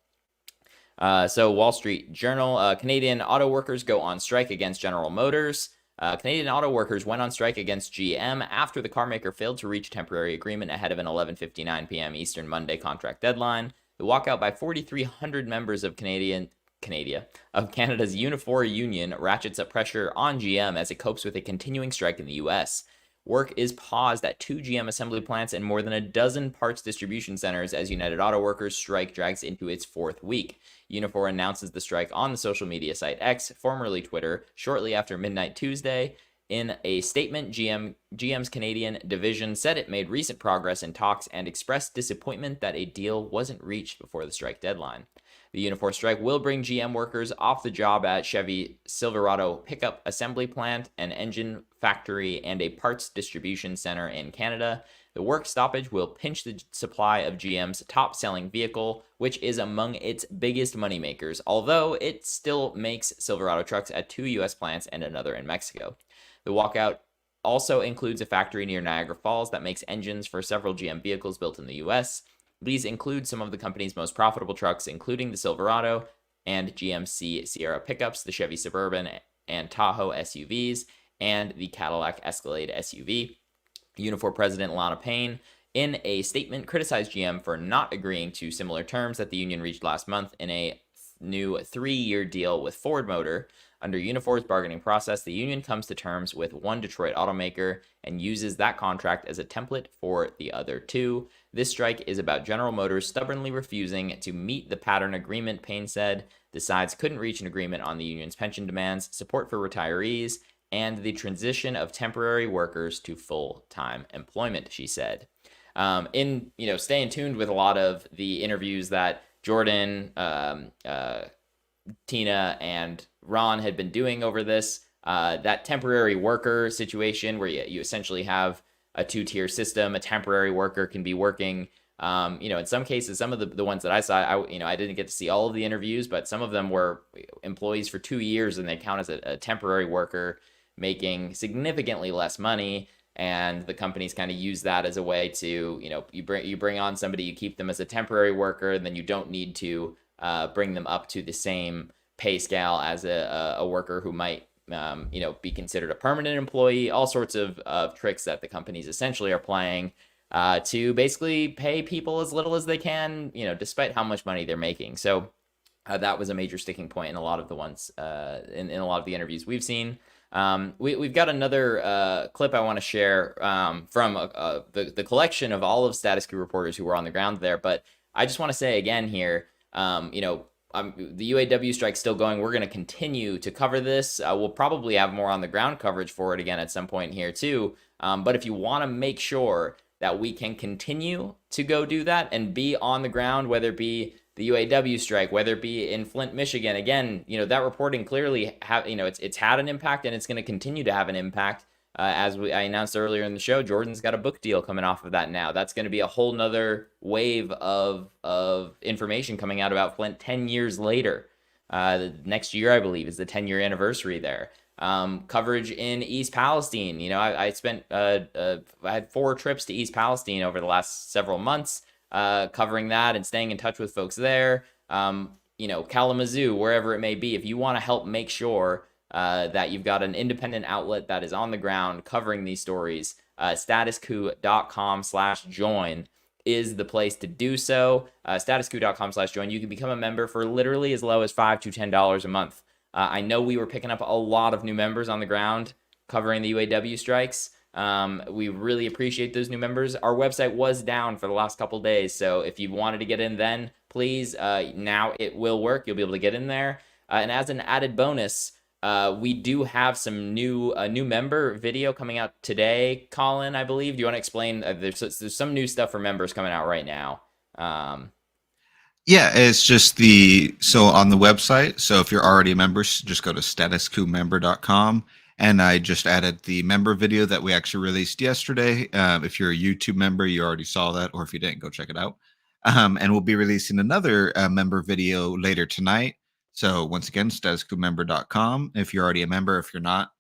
So Wall Street Journal, Canadian auto workers go on strike against General Motors. Canadian auto workers went on strike against GM after the carmaker failed to reach a temporary agreement ahead of an 11:59 p.m. Eastern Monday contract deadline. The walkout by 4,300 members of Canada's Unifor union ratchets up pressure on GM as it copes with a continuing strike in the U.S. Work is paused at 2 GM assembly plants and more than a dozen parts distribution centers as United Auto Workers strike drags into its 4th week. Unifor announces the strike on the social media site X, formerly Twitter, shortly after midnight Tuesday. In a statement, GM's Canadian division said it made recent progress in talks and expressed disappointment that a deal wasn't reached before the strike deadline. The Unifor strike will bring GM workers off the job at Chevy Silverado pickup assembly plant, an engine factory, and a parts distribution center in Canada. The work stoppage will pinch the supply of GM's top-selling vehicle, which is among its biggest moneymakers, although it still makes Silverado trucks at 2 U.S. plants and another in Mexico. The walkout also includes a factory near Niagara Falls that makes engines for several GM vehicles built in the U.S. These include some of the company's most profitable trucks, including the Silverado and GMC Sierra pickups, the Chevy Suburban and Tahoe SUVs, and the Cadillac Escalade SUV. Unifor President Lana Payne, in a statement, criticized GM for not agreeing to similar terms that the union reached last month in a new 3-year deal with Ford Motor. Under Unifor's bargaining process, the union comes to terms with one Detroit automaker and uses that contract as a template for the other 2. This strike is about General Motors stubbornly refusing to meet the pattern agreement, Payne said. The sides couldn't reach an agreement on the union's pension demands, support for retirees, and the transition of temporary workers to full-time employment, she said. Staying tuned with a lot of the interviews that Jordan, Tina, and Ron had been doing over this, that temporary worker situation where you essentially have a 2-tier system. A temporary worker can be working, in some cases, some of the ones that I saw, I didn't get to see all of the interviews, but some of them were employees for 2 years and they count as a temporary worker, making significantly less money, and the companies kind of use that as a way to, you bring on somebody, you keep them as a temporary worker, and then you don't need to bring them up to the same pay scale as a worker who might, be considered a permanent employee. All sorts of tricks that the companies essentially are playing to basically pay people as little as they can, despite how much money they're making. So that was a major sticking point in a lot of the ones in a lot of the interviews we've seen. We've got another clip I want to share from the collection of all of Status Coup reporters who were on the ground there. But I just want to say again here, the UAW strike's still going. We're going to continue to cover this. We'll probably have more on the ground coverage for it again at some point here too. But if you want to make sure that we can continue to go do that and be on the ground, whether it be the UAW strike, whether it be in Flint, Michigan, again, that reporting clearly it's had an impact, and it's going to continue to have an impact. As I announced earlier in the show, Jordan's got a book deal coming off of that now. That's going to be a whole nother wave of information coming out about Flint 10 years later. Next year, I believe, is the 10-year anniversary there. Coverage in East Palestine. I had 4 trips to East Palestine over the last several months, covering that and staying in touch with folks there. Kalamazoo, wherever it may be. If you want to help make sure that you've got an independent outlet that is on the ground covering these stories, StatusCoup.com/join is the place to do so. StatusCoup.com/join. You can become a member for literally as low as $5 to $10 a month. I know we were picking up a lot of new members on the ground covering the UAW strikes. We really appreciate those new members. Our website was down for the last couple days, so if you wanted to get in then, please, now it will work. You'll be able to get in there. And as an added bonus, we do have some new member video coming out today, Colin, I believe. Do you want to explain? There's some new stuff for members coming out right now. Yeah, it's just so on the website. So if you're already a member, just go to StatusCoupMember.com. And I just added the member video that we actually released yesterday. If you're a YouTube member, you already saw that. Or if you didn't, go check it out. And we'll be releasing another member video later tonight. So once again, StatusCoupMember.com. If you're already a member, if you're not,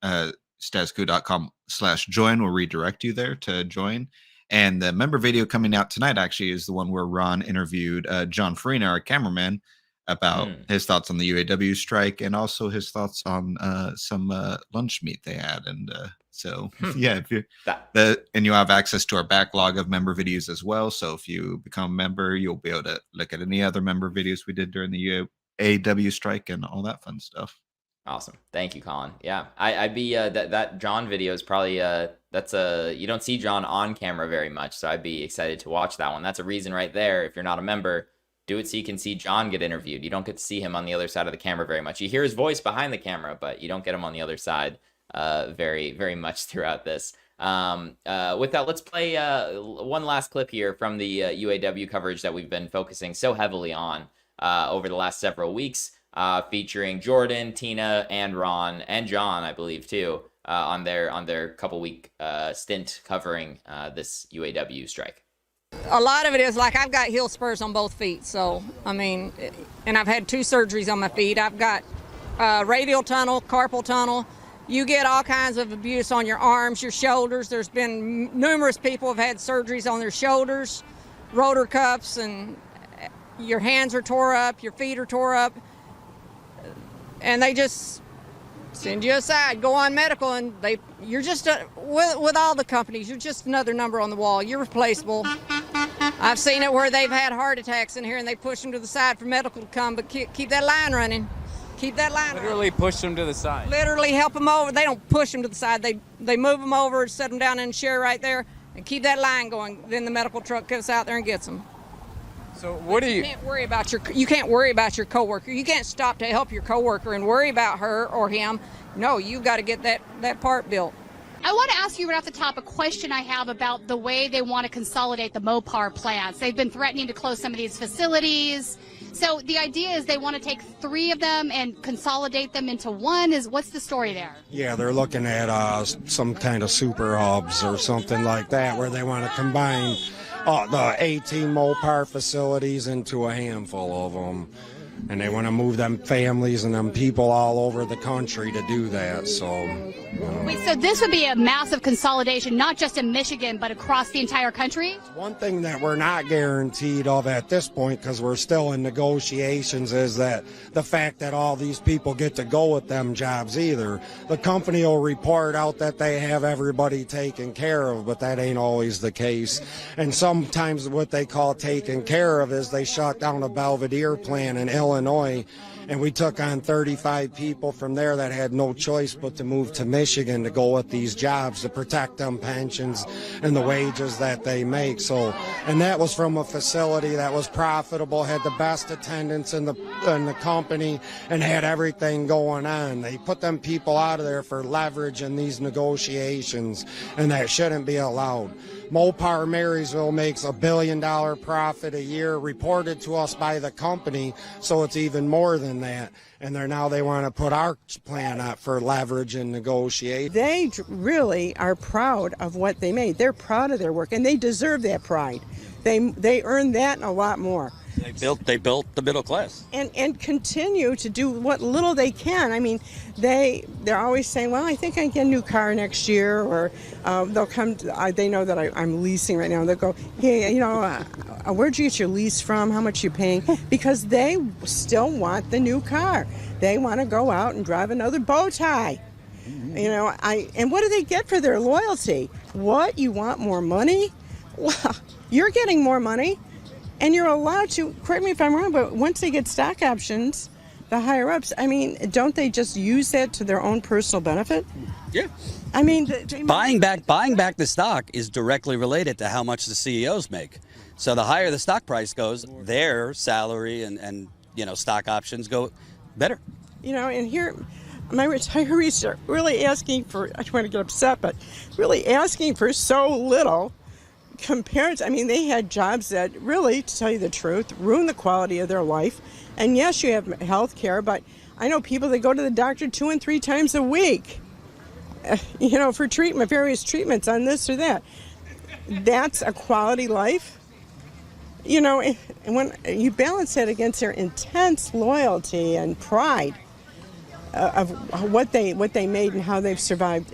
StatusCoup.com/join will redirect you there to join. And the member video coming out tonight actually is the one where Ron interviewed John Farina, our cameraman, about his thoughts on the UAW strike and also his thoughts on some lunch meat they had. And yeah, if you're and you have access to our backlog of member videos as well. So if you become a member, you'll be able to look at any other member videos we did during the UAW strike and all that fun stuff. Awesome. Thank you, Colin. Yeah, I'd be that John video is probably you don't see John on camera very much, so I'd be excited to watch that one. That's a reason right there. If you're not a member, do it so you can see John get interviewed. You don't get to see him on the other side of the camera very much. You hear his voice behind the camera, but you don't get him on the other side very, very much throughout this. With that, let's play one last clip here from the UAW coverage that we've been focusing so heavily on over the last several weeks. Featuring Jordan, Tina, and Ron, and John, I believe, too, on their couple-week stint covering this UAW strike. A lot of it is like I've got heel spurs on both feet, so, and I've had 2 surgeries on my feet. I've got radial tunnel, carpal tunnel. You get all kinds of abuse on your arms, your shoulders. There's been numerous people have had surgeries on their shoulders, rotor cuffs, and your hands are tore up, your feet are tore up. And they just send you aside, go on medical, and you're just, with all the companies, you're just another number on the wall. You're replaceable. I've seen it where they've had heart attacks in here, and they push them to the side for medical to come, but keep that line running. Keep that line Literally running. push them to the side. Literally help them over. They don't push them to the side. They move them over, set them down in a chair right there, and keep that line going. Then the medical truck goes out there and gets them. So what do you can't worry about your coworker. You can't stop to help your coworker and worry about her or him. No, you've got to get that part built. I want to ask you right off the top a question I have about the way they want to consolidate the Mopar plants. They've been threatening to close some of these facilities. So the idea is they want to take 3 of them and consolidate them into one. What's the story there? Yeah, they're looking at some kind of super hubs or something like that where they want to combine the 18 Mopar facilities into a handful of them. And they want to move them families and them people all over the country to do that. So, Wait, so this would be a massive consolidation, not just in Michigan, but across the entire country? One thing that we're not guaranteed of at this point, because we're still in negotiations, is that the fact that all these people get to go with them jobs either. The company will report out that they have everybody taken care of, but that ain't always the case. And sometimes what they call taken care of is they shut down a Belvedere plant in Illinois And we took on 35 people from there that had no choice but to move to Michigan to go with these jobs to protect them pensions and the wages that they make. So, and that was from a facility that was profitable, had the best attendance in the company, and had everything going on. They put them people out of there for leverage in these negotiations, and that shouldn't be allowed. Mopar Marysville makes $1 billion profit a year, reported to us by the company, so it's even more than that. And they want to put our plan up for leverage and negotiate. They really are proud of what they made. They're proud of their work, and they deserve that pride. They earned that and a lot more. They built the middle class. And continue to do what little they can. I mean, they're always saying, well, I think I can get a new car next year, or they'll come, they know that I'm leasing right now. They'll go, hey, where'd you get your lease from? How much are you paying? Because they still want the new car. They want to go out and drive another bow tie. And what do they get for their loyalty? What, you want more money? Well, you're getting more money. And you're allowed to, correct me if I'm wrong, but once they get stock options, the higher ups, I mean, don't they just use that to their own personal benefit? Yeah. I mean, buying back the stock is directly related to how much the CEOs make. So the higher the stock price goes, their salary and stock options go better. And here, my retirees are really asking for, I don't want to get upset, but really asking for so little. They had jobs that really, to tell you the truth, ruin the quality of their life. And yes, you have health care, but I know people that go to the doctor 2 and 3 times a week, for treatment, various treatments on this or that. That's a quality life. And when you balance that against their intense loyalty and pride of what they made and how they've survived,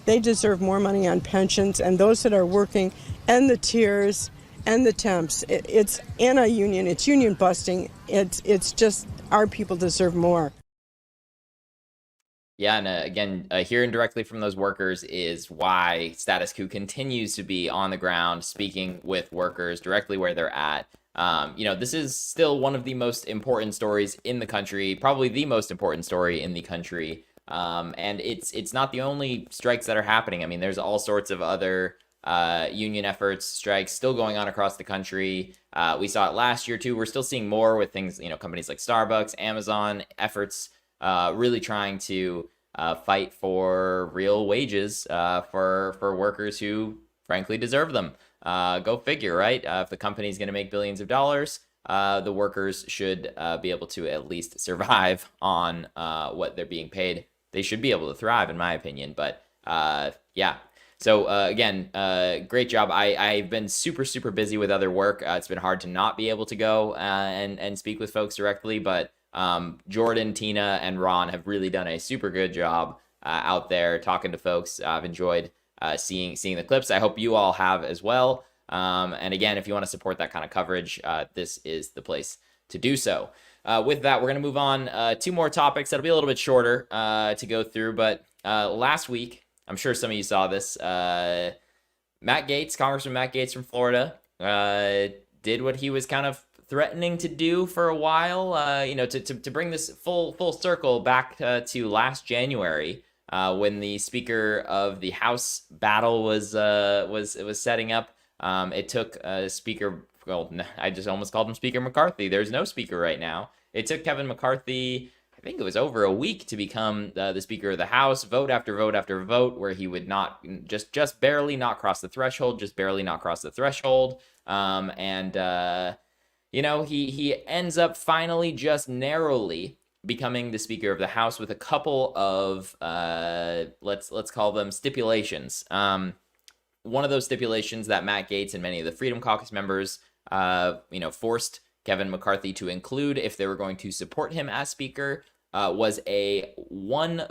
they deserve more money on pensions, and those that are working, and the tiers, and the temps. It's in a union. It's union busting. It's just our people deserve more. Yeah, and again, hearing directly from those workers is why Status Coup continues to be on the ground, speaking with workers directly where they're at. This is still one of the most important stories in the country, probably the most important story in the country. And it's not the only strikes that are happening. I mean, there's all sorts of other union efforts, strikes still going on across the country. We saw it last year too. We're still seeing more with things, companies like Starbucks, Amazon, efforts really trying to fight for real wages for workers who frankly deserve them. Go figure, right? If the company's going to make billions of dollars, the workers should be able to at least survive on what they're being paid. They should be able to thrive, in my opinion. But yeah. So again, great job. I've been super, super busy with other work. It's been hard to not be able to go and speak with folks directly. But Jordan, Tina, and Ron have really done a super good job out there talking to folks. I've enjoyed seeing the clips. I hope you all have as well. And again, if you want to support that kind of coverage, this is the place to do so. With that, we're going to move on 2 more topics that'll be a little bit shorter to go through. But last week, I'm sure some of you saw this, Congressman Matt Gaetz from Florida, did what he was kind of threatening to do for a while, to bring this full circle back to last January, when the Speaker of the House battle was setting up. It took Speaker. Well, I just almost called him Speaker McCarthy. There's no speaker right now. It took Kevin McCarthy, I think it was over a week, to become the Speaker of the House, vote after vote after vote, where he would not just barely not cross the threshold, he ends up finally just narrowly becoming the Speaker of the House with a couple of let's call them stipulations. One of those stipulations that Matt Gaetz and many of the Freedom Caucus members forced Kevin McCarthy to include if they were going to support him as Speaker was a one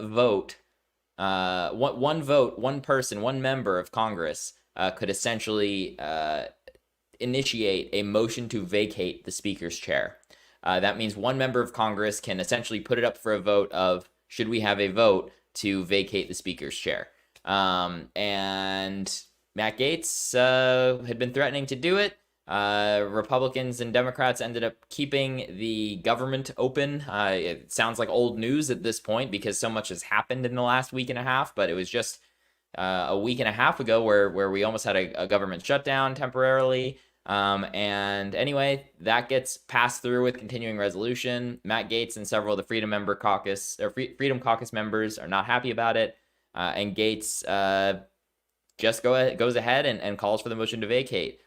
member of Congress could essentially initiate a motion to vacate the Speaker's chair. That means one member of Congress can essentially put it up for a vote of, should we have a vote to vacate the Speaker's chair? And Matt Gaetz had been threatening to do it. Republicans and Democrats ended up keeping the government open. It sounds like old news at this point because so much has happened in the last week and a half, but it was just a week and a half ago where we almost had a government shutdown temporarily. And anyway, that gets passed through with continuing resolution. Matt Gaetz and several of the Freedom Caucus members are not happy about it. And Gaetz just goes ahead and calls for the motion to vacate.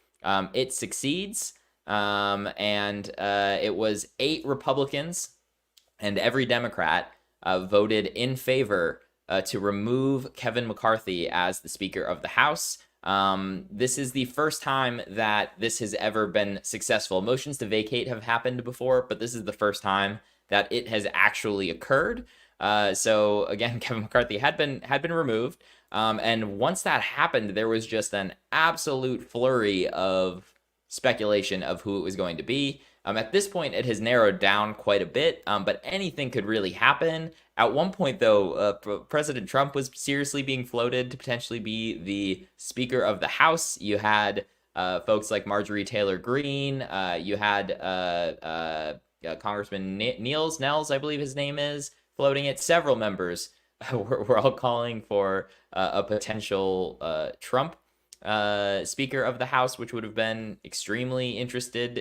It succeeds, and it was 8 Republicans and every Democrat voted in favor to remove Kevin McCarthy as the Speaker of the House. This is the first time that this has ever been successful. Motions to vacate have happened before, but this is the first time that it has actually occurred. So again, Kevin McCarthy had been removed. And once that happened, there was just an absolute flurry of speculation of who it was going to be. At this point, it has narrowed down quite a bit, but anything could really happen. At one point, though, President Trump was seriously being floated to potentially be the Speaker of the House. You had folks like Marjorie Taylor Greene. You had Congressman Nels, I believe his name is, floating it. Several members were all calling for a potential Trump Speaker of the House, which would have been extremely interesting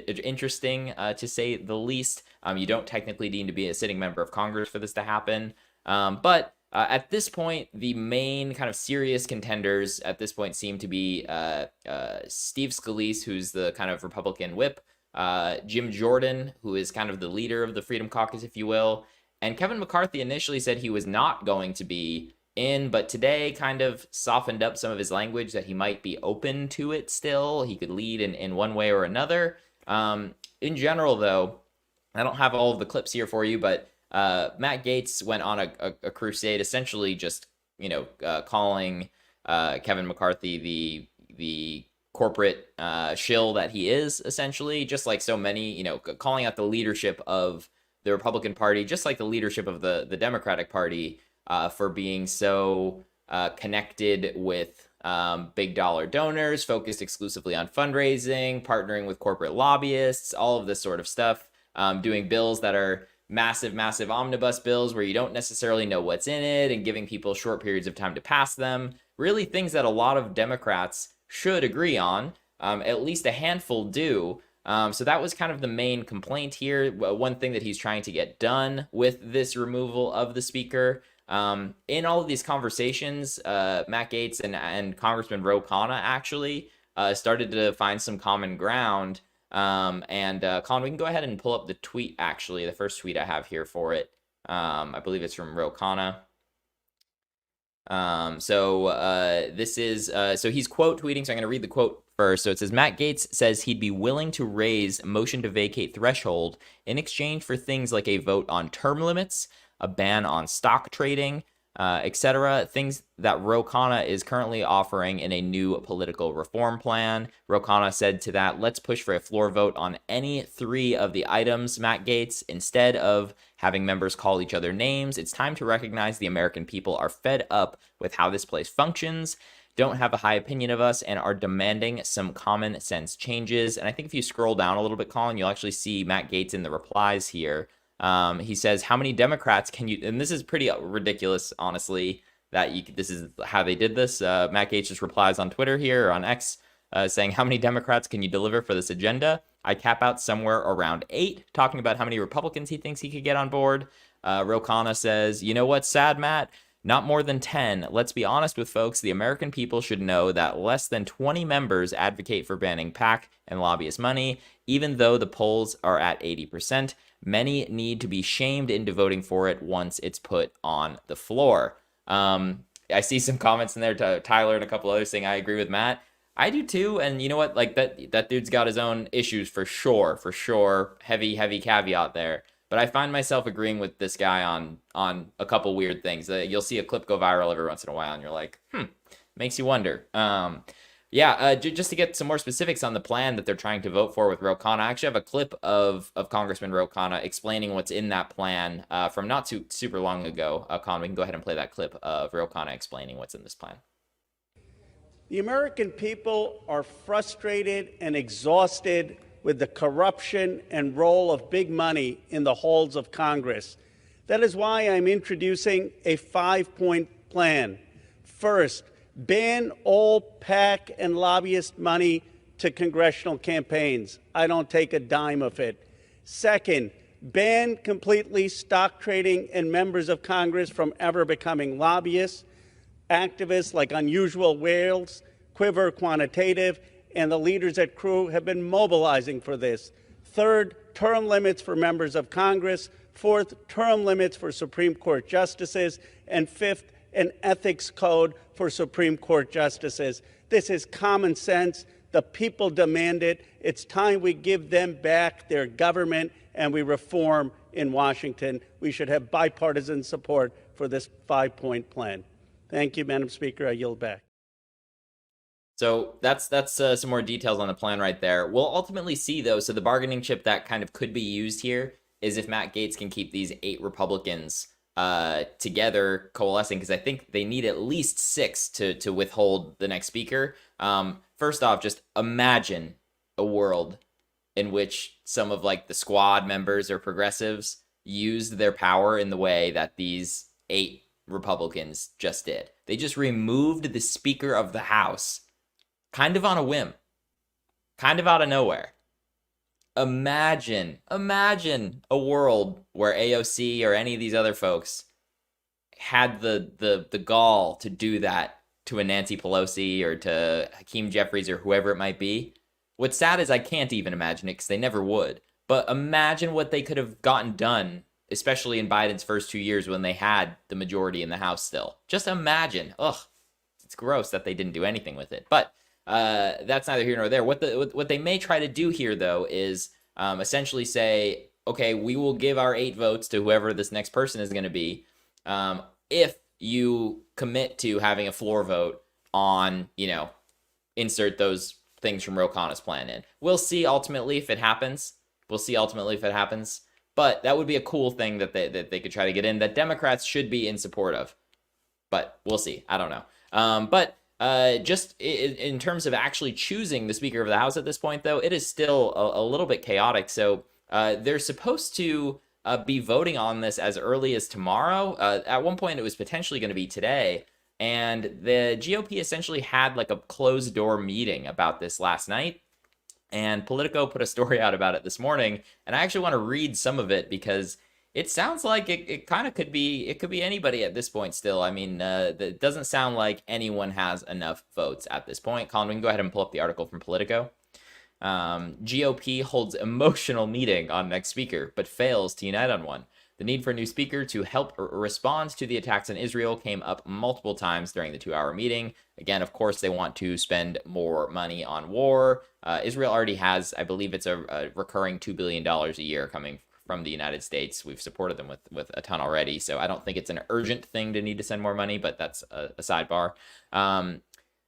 to say the least. You don't technically need to be a sitting member of Congress for this to happen. But at this point, the main kind of serious contenders at this point seem to be Steve Scalise, who's the kind of Republican whip, Jim Jordan, who is kind of the leader of the Freedom Caucus, if you will. And Kevin McCarthy initially said he was not going to be in, but today kind of softened up some of his language that he might be open to it still. He could lead in one way or another. In general, though, I don't have all of the clips here for you, but Matt Gaetz went on a crusade, essentially just, calling Kevin McCarthy the corporate shill that he is, essentially, just like so many, calling out the leadership of the Republican Party, just like the leadership of the Democratic Party, for being so connected with big dollar donors, focused exclusively on fundraising, partnering with corporate lobbyists, all of this sort of stuff, doing bills that are massive omnibus bills where you don't necessarily know what's in it and giving people short periods of time to pass them. Really things that a lot of Democrats should agree on, at least a handful do. So that was kind of the main complaint here. One thing that he's trying to get done with this removal of the speaker. In all of these conversations, Matt Gaetz and Congressman Ro Khanna actually started to find some common ground. And Colin, we can go ahead and pull up the tweet, actually, the first tweet I have here for it. I believe it's from Ro Khanna. This is, so he's quote tweeting, so I'm going to read the quote first. So it says, Matt Gaetz says he'd be willing to raise motion to vacate threshold in exchange for things like a vote on term limits, a ban on stock trading, etc. Things that Ro Khanna is currently offering in a new political reform plan. Ro Khanna said to that, let's push for a floor vote on any 3 of the items, Matt Gaetz. Instead of having members call each other names, it's time to recognize the American people are fed up with how this place functions, don't have a high opinion of us, and are demanding some common sense changes. And I think if you scroll down a little bit, Colin, you'll actually see Matt Gaetz in the replies here. He says, how many Democrats can you, and this is pretty ridiculous, honestly, that this is how they did this. Matt Gaetz just replies on Twitter here, or on X, saying, how many Democrats can you deliver for this agenda? I cap out somewhere around 8, talking about how many Republicans he thinks he could get on board. Ro Khanna says, you know what's sad, Matt? Not more than 10. Let's be honest with folks. The American people should know that less than 20 members advocate for banning PAC and lobbyist money, even though the polls are at 80%. Many need to be shamed into voting for it once it's put on the floor. I see some comments in there to Tyler and a couple others saying I agree with Matt. I do too, and you know what? Like that dude's got his own issues for sure. Heavy caveat there. But I find myself agreeing with this guy on a couple weird things. You'll see a clip go viral every once in a while, and you're like, makes you wonder. Just to get some more specifics on the plan that they're trying to vote for with Ro Khanna, I actually have a clip of Congressman Ro Khanna explaining what's in that plan from not too super long ago. Colin, we can go ahead and play that clip of Ro Khanna explaining what's in this plan. The American people are frustrated and exhausted with the corruption and role of big money in the halls of Congress. That is why I'm introducing a 5-point plan. First, ban all PAC and lobbyist money to congressional campaigns. I don't take a dime of it. Second, ban completely stock trading and members of Congress from ever becoming lobbyists. Activists like Unusual Whales, Quiver Quantitative, and the leaders at Crew have been mobilizing for this. Third, term limits for members of Congress. Fourth, term limits for Supreme Court justices. And fifth, an ethics code for Supreme Court justices. This is common sense. The people demand it. It's time we give them back their government and we reform in Washington. We should have bipartisan support for this 5-point plan. Thank you, Madam Speaker. I yield back. So that's some more details on the plan right there. We'll ultimately see, though, so the bargaining chip that kind of could be used here is if Matt Gaetz can keep these 8 Republicans together, coalescing, because I think they need at least 6 to withhold the next speaker. First off, just imagine a world in which some of like the squad members or progressives used their power in the way that these 8 Republicans just did. They just removed the Speaker of the House kind of on a whim, kind of out of nowhere. Imagine a world where AOC or any of these other folks had the gall to do that to a Nancy Pelosi or to Hakeem Jeffries or whoever it might be. What's sad is I can't even imagine it because they never would. But imagine what they could have gotten done, especially in Biden's first 2 years when they had the majority in the House still. Just imagine. Ugh, it's gross that they didn't do anything with it. But that's neither here nor there. What they may try to do here, though, is essentially say, okay, we will give our 8 votes to whoever this next person is going to be if you commit to having a floor vote on, insert those things from Ro Khanna's plan in. We'll see ultimately if it happens. But that would be a cool thing that they could try to get in that Democrats should be in support of. But we'll see. I don't know. But just in terms of actually choosing the Speaker of the House at this point, though, it is still a little bit chaotic. So they're supposed to be voting on this as early as tomorrow. At one point, it was potentially going to be today. And the GOP essentially had like a closed door meeting about this last night. And Politico put a story out about it this morning. And I actually want to read some of it because it sounds like it kind of could be anybody at this point still. I mean, it doesn't sound like anyone has enough votes at this point. Colin, we can go ahead and pull up the article from Politico. GOP holds emotional meeting on next speaker, but fails to unite on one. The need for a new speaker to help respond to the attacks on Israel came up multiple times during the 2-hour meeting. Again, of course, they want to spend more money on war. Israel already has, I believe it's a recurring $2 billion a year coming from the United States. We've supported them with a ton already, so I don't think it's an urgent thing to need to send more money, but that's a sidebar.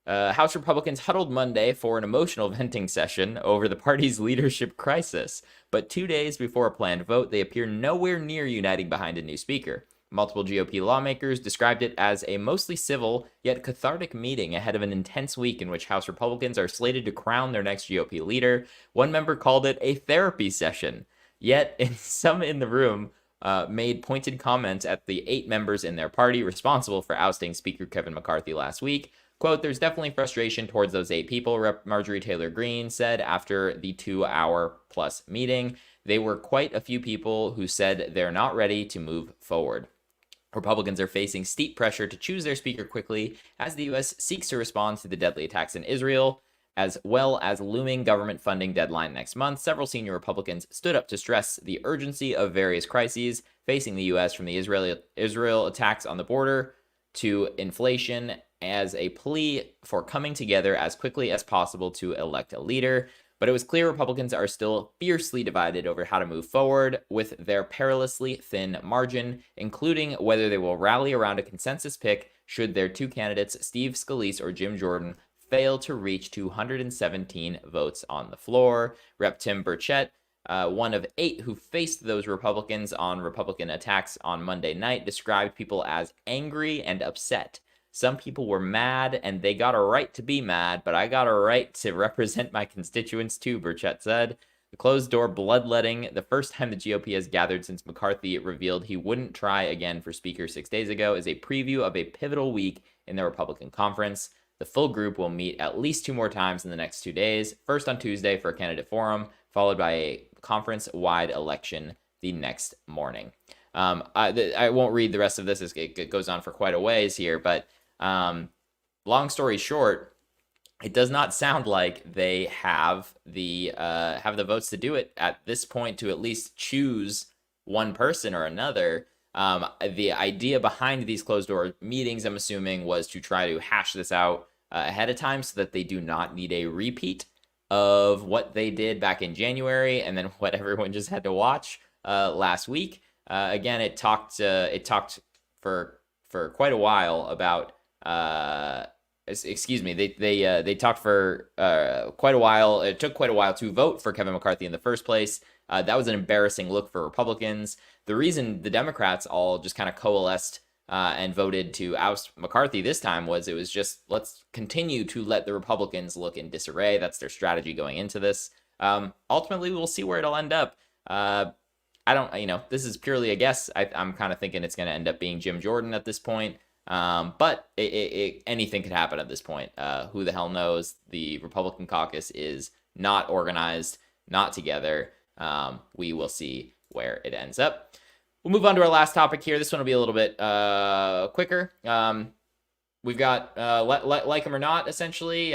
House Republicans huddled Monday for an emotional venting session over the party's leadership crisis. But 2 days before a planned vote, they appear nowhere near uniting behind a new speaker. Multiple GOP lawmakers described it as a mostly civil yet cathartic meeting ahead of an intense week in which House Republicans are slated to crown their next GOP leader. One member called it a therapy session. Yet, some in the room made pointed comments at the 8 members in their party responsible for ousting Speaker Kevin McCarthy last week. Quote, there's definitely frustration towards those 8 people, Rep. Marjorie Taylor Greene said after the 2-hour-plus meeting. They were quite a few people who said they're not ready to move forward. Republicans are facing steep pressure to choose their speaker quickly as the U.S. seeks to respond to the deadly attacks in Israel, as well as looming government funding deadline next month. Several senior Republicans stood up to stress the urgency of various crises facing the U.S., from the Israel attacks on the border to inflation, as a plea for coming together as quickly as possible to elect a leader. But it was clear Republicans are still fiercely divided over how to move forward with their perilously thin margin, including whether they will rally around a consensus pick should their 2 candidates, Steve Scalise or Jim Jordan, fail to reach 217 votes on the floor. Rep. Tim Burchett, one of 8 who faced those Republicans on Republican attacks on Monday night, described people as angry and upset, Some people were mad, and they got a right to be mad, but I got a right to represent my constituents too, Burchett said. The closed-door bloodletting, the first time the GOP has gathered since McCarthy revealed he wouldn't try again for Speaker 6 days ago, is a preview of a pivotal week in the Republican conference. The full group will meet at least 2 more times in the next 2 days, first on Tuesday for a candidate forum, followed by a conference-wide election the next morning. I won't read the rest of this. It goes on for quite a ways here, but long story short, it does not sound like they have the votes to do it at this point to at least choose one person or another. The idea behind these closed door meetings, I'm assuming, was to try to hash this out ahead of time so that they do not need a repeat of what they did back in January and then what everyone just had to watch last week. Again, it talked for quite a while about. Excuse me. They talked for quite a while. It took quite a while to vote for Kevin McCarthy in the first place. That was an embarrassing look for Republicans. The reason the Democrats all just kind of coalesced and voted to oust McCarthy this time was it was just, let's continue to let the Republicans look in disarray. That's their strategy going into this. Ultimately, we'll see where it'll end up. I don't, this is purely a guess. I'm kind of thinking it's going to end up being Jim Jordan at this point. But anything could happen at this point. Who the hell knows? The Republican caucus is not organized, not together. We will see where it ends up. We'll move on to our last topic here. This one will be a little bit quicker. We've got, like him or not, essentially,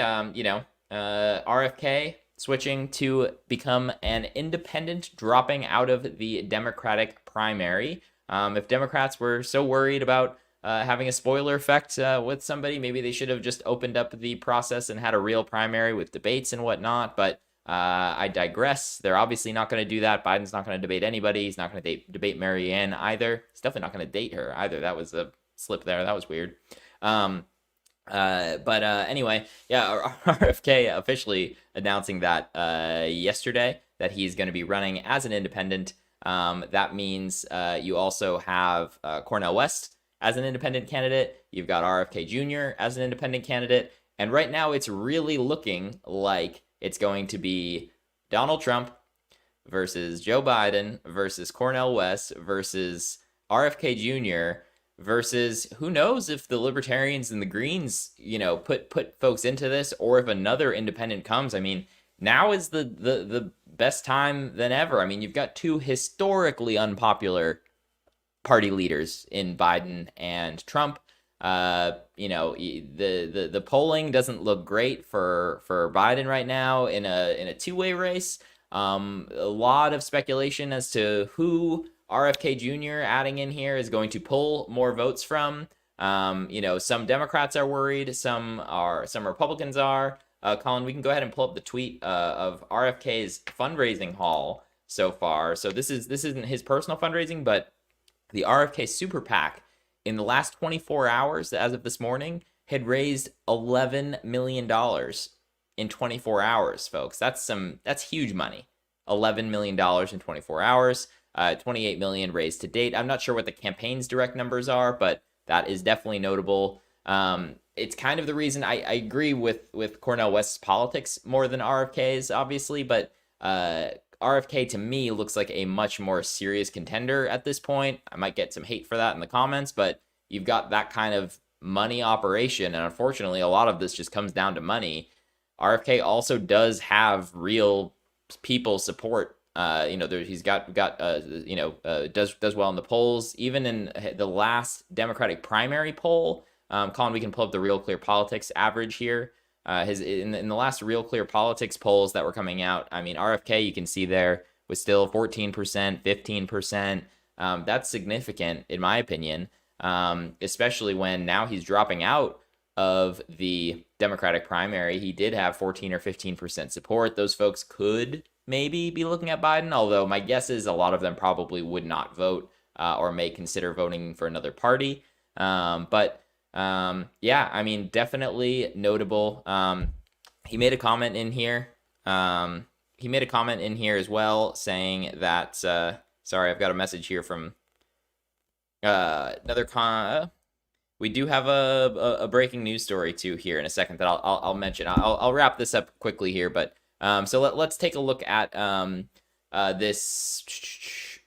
RFK switching to become an independent, dropping out of the Democratic primary. If Democrats were so worried about having a spoiler effect with somebody, maybe they should have just opened up the process and had a real primary with debates and whatnot. But I digress. They're obviously not going to do that. Biden's not going to debate anybody. He's not going to debate Marianne either. He's definitely not going to date her either. That was a slip there. That was weird. Anyway, yeah, RFK officially announcing that yesterday that he's going to be running as an independent. That means you also have Cornel West as an independent candidate. You've got RFK Jr. as an independent candidate. And right now it's really looking like it's going to be Donald Trump versus Joe Biden versus Cornel West versus RFK Jr. versus who knows if the Libertarians and the Greens, put folks into this, or if another independent comes. I mean, now is the best time than ever. I mean, you've got 2 historically unpopular party leaders in Biden and Trump. The polling doesn't look great for Biden right now in a 2-way race. A lot of speculation as to who RFK Jr. adding in here is going to pull more votes from. Some Democrats are worried, some Republicans are. Colin, we can go ahead and pull up the tweet of RFK's fundraising haul so far. So this isn't his personal fundraising, but the RFK Super PAC in the last 24 hours, as of this morning, had raised $11 million in 24 hours, folks. That's huge money. $11 million in 24 hours. 28 million raised to date. I'm not sure what the campaign's direct numbers are, but that is definitely notable. It's kind of the reason I agree with Cornel West's politics more than RFK's, obviously, but RFK to me looks like a much more serious contender at this point. I might get some hate for that in the comments, but you've got that kind of money operation, and unfortunately a lot of this just comes down to money. RFK also does have real people support. He's got does well in the polls. Even in the last Democratic primary poll, Colin, we can pull up the Real Clear Politics average here. In the last Real Clear Politics polls that were coming out, I mean, RFK, you can see there, was still 14%, 15%. That's significant, in my opinion, especially when now he's dropping out of the Democratic primary. He did have 14 or 15% support. Those folks could maybe be looking at Biden, although my guess is a lot of them probably would not vote or may consider voting for another party. Yeah, I mean, definitely notable. He made a comment in here. He made a comment in here as well saying that, sorry, I've got a message here from another we do have a breaking news story too here in a second that I'll mention. I'll wrap this up quickly here, but so let's take a look at this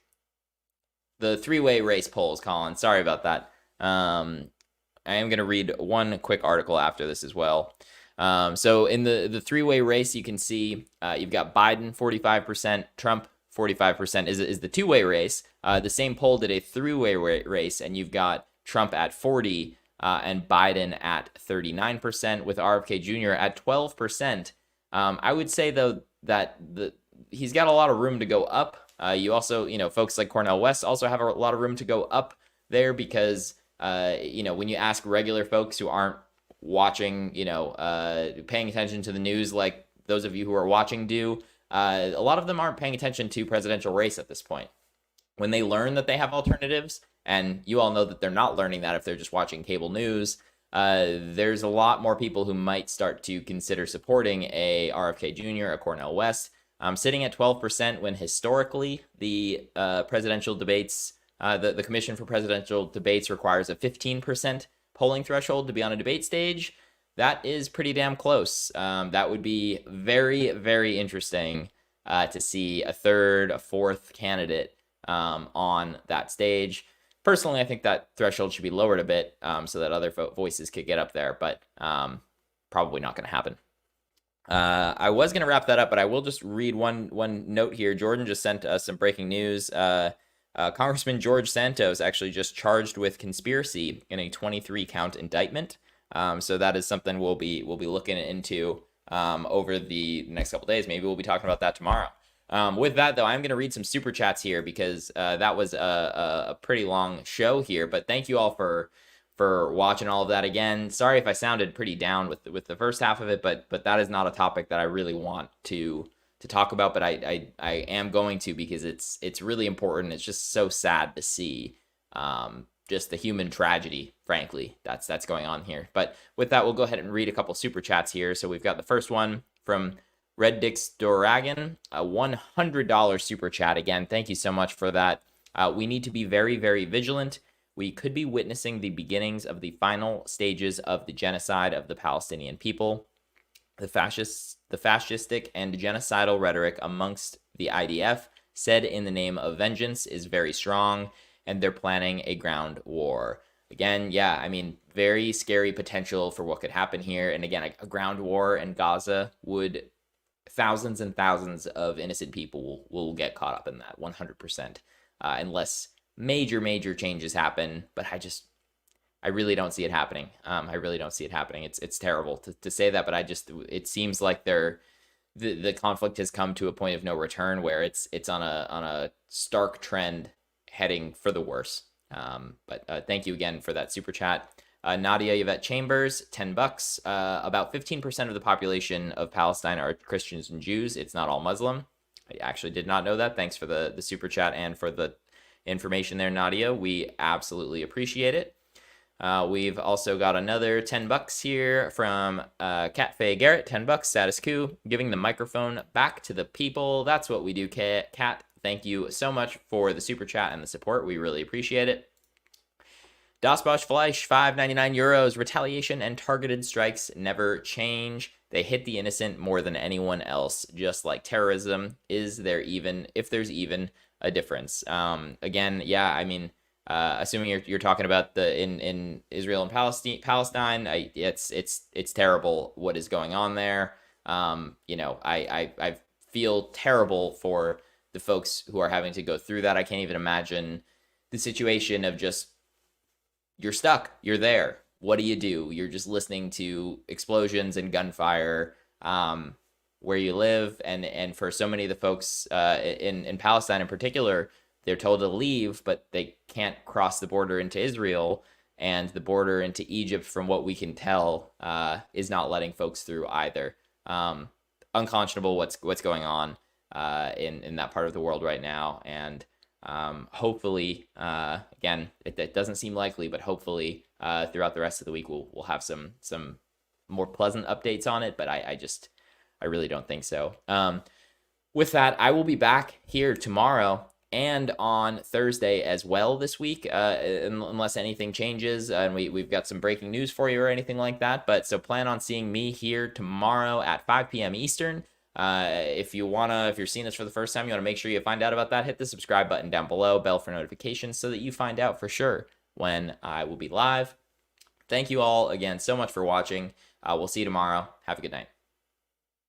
the three-way race polls, Colin. Sorry about that. I am going to read one quick article after this as well. So in the three-way race, you can see you've got Biden 45%, Trump 45% is the two-way race. The same poll did a three-way race, and you've got Trump at 40% and Biden at 39%, with RFK Jr. at 12%. I would say, though, that he's got a lot of room to go up. You also, folks like Cornel West also have a lot of room to go up there because, when you ask regular folks who aren't watching, paying attention to the news like those of you who are watching do, a lot of them aren't paying attention to presidential race at this point. When they learn that they have alternatives, and you all know that they're not learning that if they're just watching cable news, there's a lot more people who might start to consider supporting a RFK Jr., a Cornel West. Sitting at 12% when historically the presidential debates, the Commission for Presidential Debates requires a 15% polling threshold to be on a debate stage. That is pretty damn close. That would be very, very interesting to see a third, a fourth candidate on that stage. Personally, I think that threshold should be lowered a bit so that other voices could get up there, but probably not going to happen. I was going to wrap that up, but I will just read one note here. Jordan just sent us some breaking news. Congressman George Santos actually just charged with conspiracy in a 23-count indictment. So that is something we'll be looking into over the next couple days. Maybe we'll be talking about that tomorrow. With that, though, I'm going to read some super chats here because that was a pretty long show here. But thank you all for watching all of that again. Sorry if I sounded pretty down with the first half of it, but that is not a topic that I really want to talk about. But I am going to because it's really important. It's just so sad to see just the human tragedy, frankly, that's going on here. But with that, we'll go ahead and read a couple super chats here. So we've got the first one from Red Dix Doragon, a $100 super chat. Again, thank you so much for that. We need to be very, very vigilant. We could be witnessing the beginnings of the final stages of the genocide of the Palestinian people. The fascistic and genocidal rhetoric amongst the IDF, said in the name of vengeance, is very strong, and they're planning a ground war. Again, yeah, I mean, very scary potential for what could happen here. And again, a ground war in Gaza would, thousands and thousands of innocent people will get caught up in that 100%, unless major changes happen. But I really don't see it happening. I really don't see it happening. It's terrible to say that, but it seems like the conflict has come to a point of no return where it's on a stark trend heading for the worse. But thank you again for that super chat. Nadia Yvette Chambers, $10. About 15% of the population of Palestine are Christians and Jews. It's not all Muslim. I actually did not know that. Thanks for the super chat and for the information there, Nadia. We absolutely appreciate it. We've also got another $10 here from Cat Faye Garrett, $10, Status Coup, giving the microphone back to the people. That's what we do, Cat. Thank you so much for the super chat and the support. We really appreciate it. Das Bosch Fleisch, 5.99 euros. Retaliation and targeted strikes never change. They hit the innocent more than anyone else, just like terrorism. If there's even a difference? Again, yeah, I mean, assuming you're talking about in Israel and Palestine, it's terrible what is going on there. I feel terrible for the folks who are having to go through that. I can't even imagine the situation of just, you're stuck, you're there. What do? You're just listening to explosions and gunfire where you live. And for so many of the folks in Palestine in particular, they're told to leave, but they can't cross the border into Israel. And the border into Egypt, from what we can tell, is not letting folks through either. Unconscionable what's going on in that part of the world right now. And hopefully, again, it doesn't seem likely, but hopefully throughout the rest of the week, we'll have some more pleasant updates on it. But I really don't think so. With that, I will be back here tomorrow. and on Thursday as well this week, unless anything changes and we've got some breaking news for you or anything like that. But so plan on seeing me here tomorrow at 5 p.m. Eastern. If you're seeing this for the first time, you want to make sure you find out about that, hit the subscribe button down below, bell for notifications, so that you find out for sure when I will be live. Thank you all again so much for watching. We'll see you tomorrow. Have a good night.